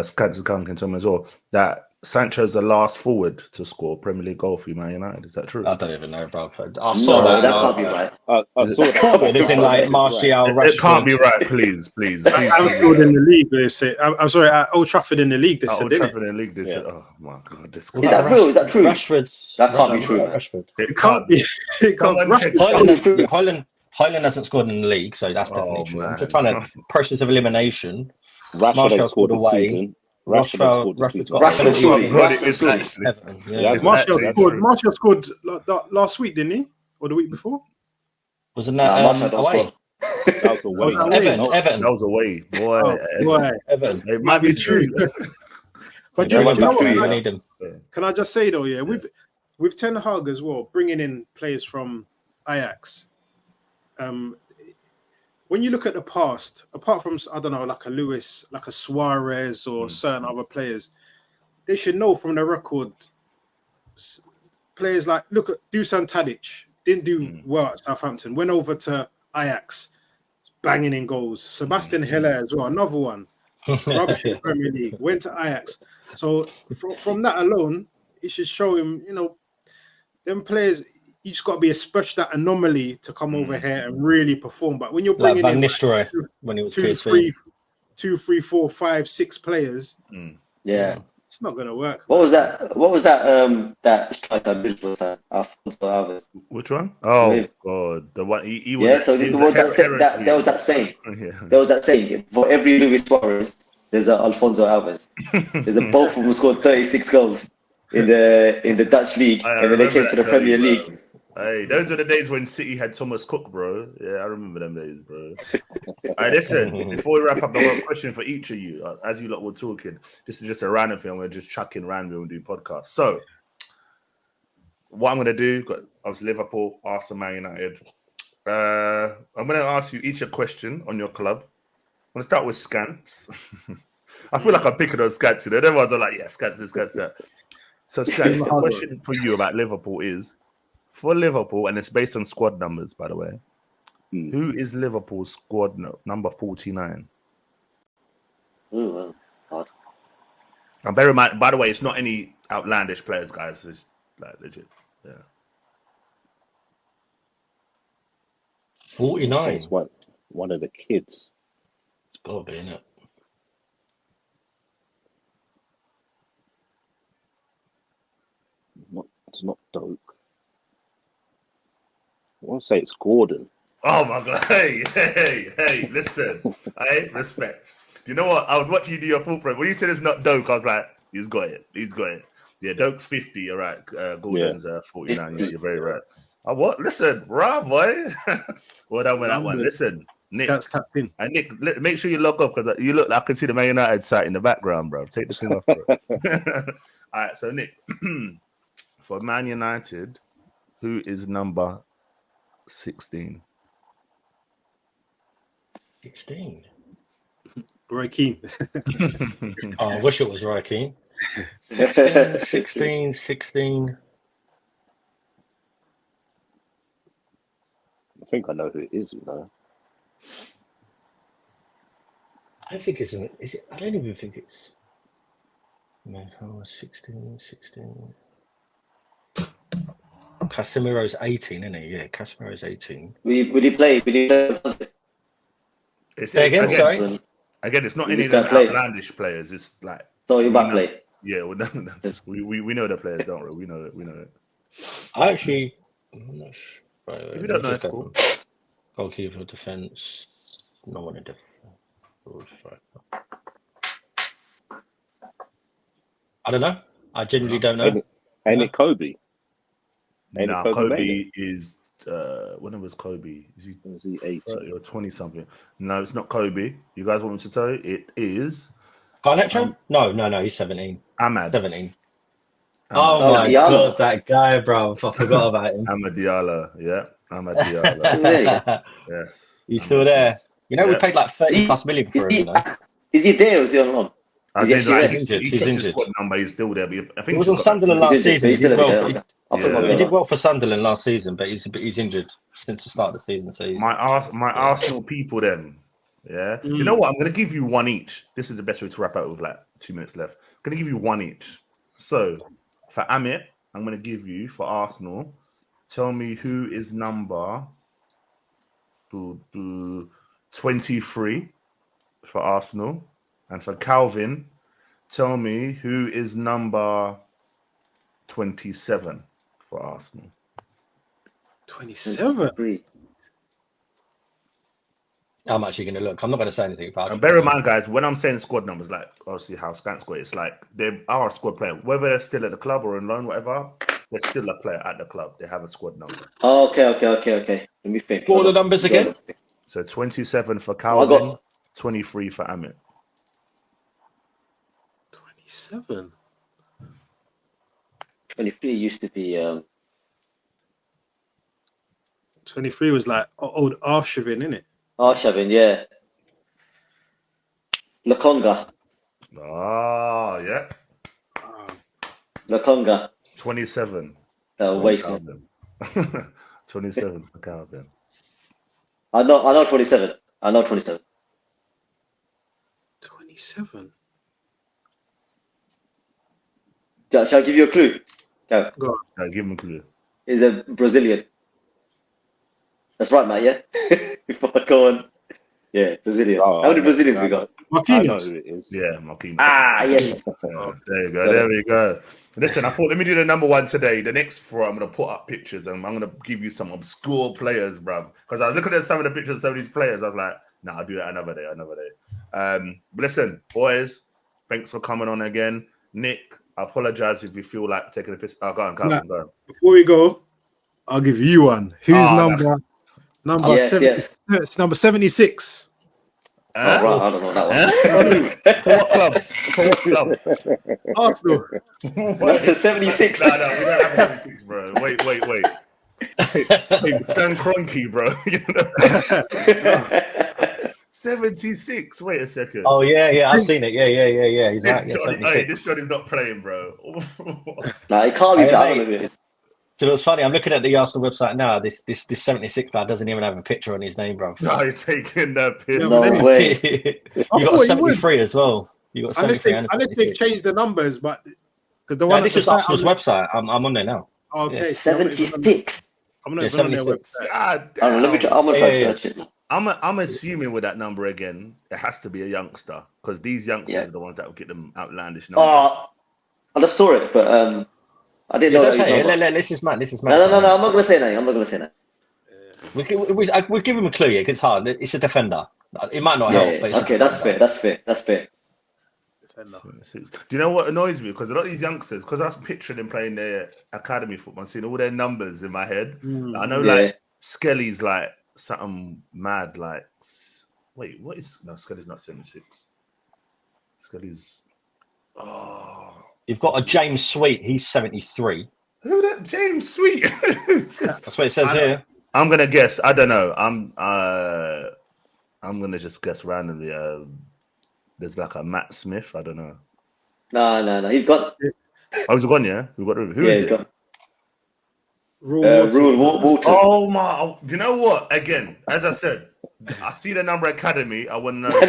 Speaker 1: Scans can tell me as well that Sancho's the last forward to score a Premier League goal for Man United. Is that true?
Speaker 3: I don't even know, bro. I saw that.
Speaker 4: That can't be right.
Speaker 2: I saw that.
Speaker 3: It's in like Martial, Rashford.
Speaker 1: It can't be right. Please.
Speaker 5: Anfield in the league, they say. I'm sorry, at Old Trafford in the league, they said.
Speaker 1: Old Trafford in the league, they said. Oh my God, this.
Speaker 4: Is that true? Is that true?
Speaker 3: That
Speaker 4: can't be true.
Speaker 3: Rashford.
Speaker 1: It can't be.
Speaker 3: Highland hasn't scored in the league, so that's definitely true. I'm just trying to process of elimination.
Speaker 2: Rashford ain't scored this
Speaker 3: away.
Speaker 2: season. Rashford ain't scored this season.
Speaker 4: Rashford scored.
Speaker 1: God, it
Speaker 4: Rashford
Speaker 1: is
Speaker 4: scored.
Speaker 1: actually.
Speaker 3: Everton,
Speaker 2: Yeah,
Speaker 3: yeah.
Speaker 2: it's
Speaker 5: Martial
Speaker 1: actually
Speaker 5: scored.
Speaker 1: true.
Speaker 5: Martial scored last week, didn't he? Or the week before?
Speaker 3: Wasn't
Speaker 4: Nah,
Speaker 3: that
Speaker 4: Martial don't
Speaker 3: away?
Speaker 4: score.
Speaker 2: That was away.
Speaker 5: that away?
Speaker 3: Everton.
Speaker 1: That was away, boy.
Speaker 5: Oh, boy.
Speaker 3: Everton.
Speaker 1: It might be true.
Speaker 5: But
Speaker 2: Yeah,
Speaker 5: you
Speaker 2: that might
Speaker 5: know
Speaker 2: be
Speaker 5: what?
Speaker 2: true,
Speaker 3: We
Speaker 2: yeah.
Speaker 3: need him.
Speaker 5: Can I just say though, yeah, with Ten Hag as well, bringing in players from Ajax. When you look at the past, apart from I don't know, like a Lewis, like a Suarez, or certain other players, they should know from their record. Players like look at Dusan Tadic didn't do well at Southampton. Went over to Ajax, banging in goals. Sebastian Haller as well, another one. Rubbish in the Premier League. Went to Ajax. So from that alone, it should show him, them players, you just got to be a special, that anomaly to come over here and really perform. But when you're
Speaker 3: Like
Speaker 5: bringing
Speaker 3: Van
Speaker 5: in
Speaker 3: Nistelrooy when he was
Speaker 5: two,
Speaker 3: PSV.
Speaker 5: three, 4, 5, 6 players,
Speaker 4: Yeah.
Speaker 5: it's not going to work.
Speaker 4: What was that? What was that? That striker Liverpool side, Alfonso Alves.
Speaker 1: Which one? Oh
Speaker 4: Wait.
Speaker 1: God, the one he was.
Speaker 4: Yeah. So
Speaker 1: he
Speaker 4: there
Speaker 1: was
Speaker 4: was there was that saying. There was that saying. For every Luis Suarez, there's an Alfonso Alves. There's a both of them scored 36 goals in the Dutch league, and then they came to the Premier League.
Speaker 1: Hey, those are the days when City had Thomas Cook, bro. Yeah, I remember them days, bro. All right, listen, before we wrap up, I got a question for each of you. As you lot were talking, this is just a random thing. I'm going to just chuck in random and do podcasts. So, what I'm going to do, got obviously Liverpool, Arsenal, Man United. I'm going to ask you each a question on your club. I'm going to start with Scants. I feel like I'm picking on Scants. Everyone's like, yeah, Scants, this, Scants, that. So, Scants, the question for you about Liverpool is, for Liverpool, and it's based on squad numbers, by the way, who is Liverpool's squad number 49?
Speaker 4: Hard.
Speaker 1: And bear in mind, by the way, it's not any outlandish players, guys. It's like legit. Yeah.
Speaker 3: 49.
Speaker 2: It's one of the kids.
Speaker 3: It's got to be, innit?
Speaker 2: It's not Doak. I want to say it's Gordon.
Speaker 1: Oh my God. Hey, listen. Hey, respect. Do you know what? I was watching you do your full frame. When you said it's not Doak, I was like, he's got it. Yeah, Doak's 50, you're right. Gordon's 49. Yeah, you're very right. What? Listen, right, boy. Well done with that one. Listen, Nick. And Nick, make sure you log off because you look. I can see the Man United site in the background, bro. Take the thing off, bro. All right, so Nick, for Man United, who is number 16?
Speaker 3: 16.
Speaker 5: Roy Keane.
Speaker 3: Oh, I wish it was Roy Keane. 16.
Speaker 2: I think I know who it is,
Speaker 3: I don't think it's is it? I don't even think it's. Man, how was 16? Casemiro's 18, isn't he? Yeah, Casemiro's 18.
Speaker 4: Would he play?
Speaker 3: Say again, sorry.
Speaker 1: Again, it's not any of the outlandish players. It's like
Speaker 4: so he might play.
Speaker 1: Yeah, we know the players, don't we? We know it.
Speaker 3: I actually, I'm not sure. Right,
Speaker 1: if you don't know, it's cool.
Speaker 3: Goalkeeper, defense, no one in defense. I don't know. I genuinely don't know.
Speaker 2: Ain't it Kobe?
Speaker 1: No, Kobe is. When was Kobe? Is he
Speaker 2: 80
Speaker 1: or 20 something? No, it's not Kobe. You guys want me to tell you? It is.
Speaker 3: Garnacho? No. He's 17.
Speaker 1: Ahmad.
Speaker 3: 17. Oh my God, that guy, bro! I forgot about him.
Speaker 1: Ahmad Diallo, yeah. Ahmad Diallo. Yes.
Speaker 3: He's still there. You know, we paid like 30+ million for him.
Speaker 4: Is he there or is he on loan?
Speaker 3: He's injured. He's injured.
Speaker 1: He's still there. But I think
Speaker 3: he was on Sunderland last season. He did well for Sunderland last season, but he's injured since the start of the season. So
Speaker 1: my Arsenal people, then. Yeah. You know what? I'm going to give you one each. This is the best way to wrap up with like 2 minutes left. I'm going to give you one each. So for Amit, I'm going to give you for Arsenal. Tell me who is number 23 for Arsenal. And for Calvin, tell me who is number 27 for Arsenal.
Speaker 5: 27?
Speaker 3: I'm actually going to look. I'm not going to say anything about it.
Speaker 1: And bear in mind, guys, when I'm saying squad numbers, like obviously how Scant scored, it's like they are a squad player. Whether they're still at the club or on loan, whatever, they're still a player at the club. They have a squad number.
Speaker 4: Oh, okay. Let me think.
Speaker 3: What are the numbers again?
Speaker 1: So 27 for Calvin, 23 for Amit.
Speaker 5: 27.
Speaker 4: 23 used to be
Speaker 5: 23 was like old Arshavin, innit?
Speaker 4: Arshavin, yeah. Lakonga.
Speaker 1: Oh, yeah.
Speaker 4: Lakonga.
Speaker 1: 27.
Speaker 4: Wasted.
Speaker 1: 27 for Calvin.
Speaker 4: I know 27.
Speaker 5: 27.
Speaker 4: Shall I give you a clue? Go.
Speaker 5: Go on.
Speaker 1: No, give him a clue.
Speaker 4: He's a Brazilian. That's right, Matt, yeah? Before I go on. Yeah, Brazilian.
Speaker 2: Oh,
Speaker 4: how many Brazilians we got?
Speaker 2: I know
Speaker 5: Marquinhos.
Speaker 2: who it is.
Speaker 1: Yeah, Marquinhos.
Speaker 4: Yes.
Speaker 1: There you go. There we go. Listen, I thought let me do the number one today. The next four, I'm going to put up pictures and I'm going to give you some obscure players, bruv. Because I was looking at some of the pictures of some of these players. I was like, nah, I'll do that another day. But listen, boys, thanks for coming on again. Nick, I apologize if you feel like taking a piss. Oh, go on, Calvin, go on.
Speaker 5: Before we go, I'll give you one. Who's number
Speaker 4: Yes,
Speaker 5: 7?
Speaker 4: yes.
Speaker 5: It's number 76.
Speaker 4: Oh, right, I don't know that one.
Speaker 1: For what club?
Speaker 5: Arsenal.
Speaker 4: That's the 76.
Speaker 1: No, we don't have 76, bro. Wait. Stan Kroenke, bro. 76. Wait a second.
Speaker 3: Oh yeah, I've seen it. Yeah. He's right. Yeah,
Speaker 1: This Johnny's not playing, bro.
Speaker 4: Nah, it can't be
Speaker 3: Hey,
Speaker 4: that. I don't
Speaker 3: mate.
Speaker 4: know who it is.
Speaker 3: So it's funny. I'm looking at the Arsenal website now. This 76 player doesn't even have a picture on his name, bro.
Speaker 1: No, he's taking the piss.
Speaker 4: No way.
Speaker 3: You
Speaker 5: I
Speaker 3: got
Speaker 5: thought
Speaker 3: a
Speaker 5: he
Speaker 3: 73 as well. You got a
Speaker 5: Unless
Speaker 3: 73 and a
Speaker 5: they've
Speaker 3: 76.
Speaker 5: changed the numbers, but because the
Speaker 3: No,
Speaker 5: one
Speaker 3: this is Arsenal's website. I'm on there now.
Speaker 5: Okay,
Speaker 3: Yes.
Speaker 4: 76.
Speaker 5: I'm not
Speaker 3: Yeah,
Speaker 5: even on their
Speaker 3: 76.
Speaker 5: website.
Speaker 1: God
Speaker 4: I don't know. Let me try. I'm gonna try to
Speaker 3: Yeah.
Speaker 4: search it.
Speaker 1: I'm assuming with that number again, it has to be a youngster because these youngsters are the ones that will get them outlandish numbers.
Speaker 4: I just saw it, but I didn't know
Speaker 3: Don't
Speaker 4: that.
Speaker 3: say it. This is Matt.
Speaker 4: No. I'm not gonna say that.
Speaker 3: We'll give him a clue. Yeah, 'cause it's hard. It's a defender. It might not help. But it's
Speaker 4: Okay, that's fair.
Speaker 1: Do you know what annoys me? Because a lot of these youngsters, because I was picturing them playing their academy football, seeing all their numbers in my head. I know, like Skelly's like something mad. Like, wait, what is? No, Skelly's not 76. Skelly's. Oh,
Speaker 3: you've got a James Sweet. He's 73.
Speaker 1: who that? James Sweet.
Speaker 3: That's what it says here.
Speaker 1: I'm gonna guess. I don't know. I'm gonna just guess randomly. There's like a Matt Smith. I don't know.
Speaker 4: No. He's got.
Speaker 1: Oh, he's gone. Yeah, we've got who is it?
Speaker 4: Got
Speaker 5: Rule
Speaker 4: Walton.
Speaker 1: Oh my! Do you know what? Again, as I said, I see the number academy. I want to know.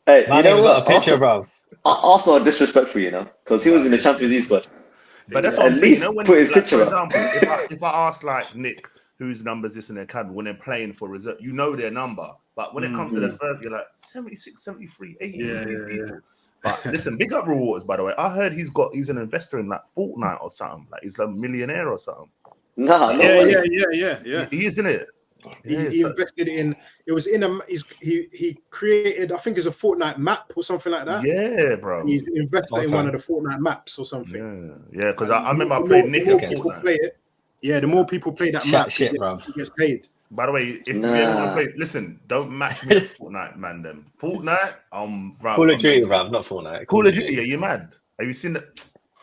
Speaker 4: Hey,
Speaker 3: Man,
Speaker 4: you know what?
Speaker 3: got a picture, bro.
Speaker 4: Arsenal are disrespectful, because he was in the Champions League squad.
Speaker 1: But that's what I'm
Speaker 4: At
Speaker 1: saying.
Speaker 4: least
Speaker 1: You know, when,
Speaker 4: put his
Speaker 1: like,
Speaker 4: picture
Speaker 1: for
Speaker 4: up.
Speaker 1: example, if I ask like Nick whose numbers this in their academy when they're playing for reserve, you know their number. But when it comes to the first, you're like 76, 73, 80.
Speaker 5: Yeah.
Speaker 1: But listen, big up Real Waters, by the way. I heard he's an investor in like Fortnite or something. Like he's like a millionaire or something.
Speaker 4: No.
Speaker 5: Yeah.
Speaker 1: He is, isn't it?
Speaker 5: He invested in. It was in a. He created. I think it's a Fortnite map or something like that.
Speaker 1: Yeah, bro.
Speaker 5: He's invested in one of the Fortnite maps or something.
Speaker 1: Yeah. Because I remember I played Nick at Fortnite.
Speaker 5: Play it. Yeah, the more people play that map,
Speaker 3: Shit,
Speaker 5: he gets paid.
Speaker 1: By the way, if you ever want to play, listen, don't match me with Fortnite, man. Them Fortnite,
Speaker 3: Call of Duty, bruv, not Fortnite.
Speaker 1: Call of Duty, yeah, you mad? Have you seen that?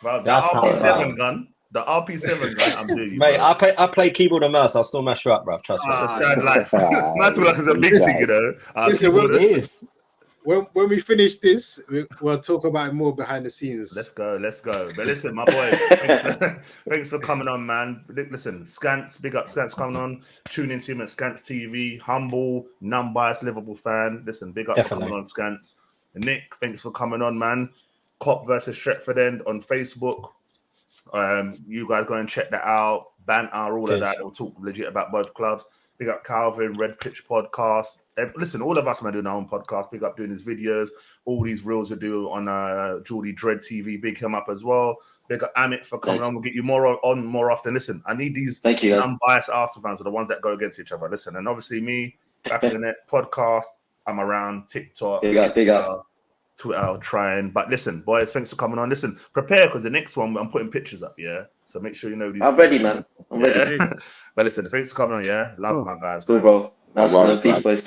Speaker 1: Bruv, the RP7 gun, the RP7 gun. I'm doing you,
Speaker 3: mate.
Speaker 1: bro.
Speaker 3: I play keyboard and mouse. I'll still mash you up, bruv. Trust me.
Speaker 1: It's a sad life. That's like it's a big thing, you know.
Speaker 5: Listen,
Speaker 3: It is.
Speaker 5: When we finish this, we'll talk about it more behind the scenes.
Speaker 1: Let's go. But listen, my boy, thanks for coming on, man. Listen, Scants, big up Scants coming on. Tune into him at Scants TV. Humble, non-biased Liverpool fan. Listen, big up for coming on, Scants. Nick, thanks for coming on, man. Cop versus Stretford End on Facebook. You guys go and check that out. Banter, all of that. We'll talk legit about both clubs. Big up Calvin, Red Pitch Podcast. listen, all of us man doing our own podcast. Big up doing his videos. All these reels we do on Geordie Dread TV. Big him up as well. Big up Amit for coming on. We'll get you more often. Listen, I need these unbiased Arsenal fans are the ones that go against each other. Listen, and obviously me, Back in the Net podcast. I'm around TikTok,
Speaker 4: big up.
Speaker 1: Twitter, I'll try and. But listen, boys, thanks for coming on. Listen, prepare because the next one I'm putting pictures up. Yeah, so make sure you know these.
Speaker 4: I'm ready, man. I'm ready.
Speaker 1: But listen, thanks for coming on. Yeah, love my guys.
Speaker 4: Cool, bro. Nice, man. Peace, boys.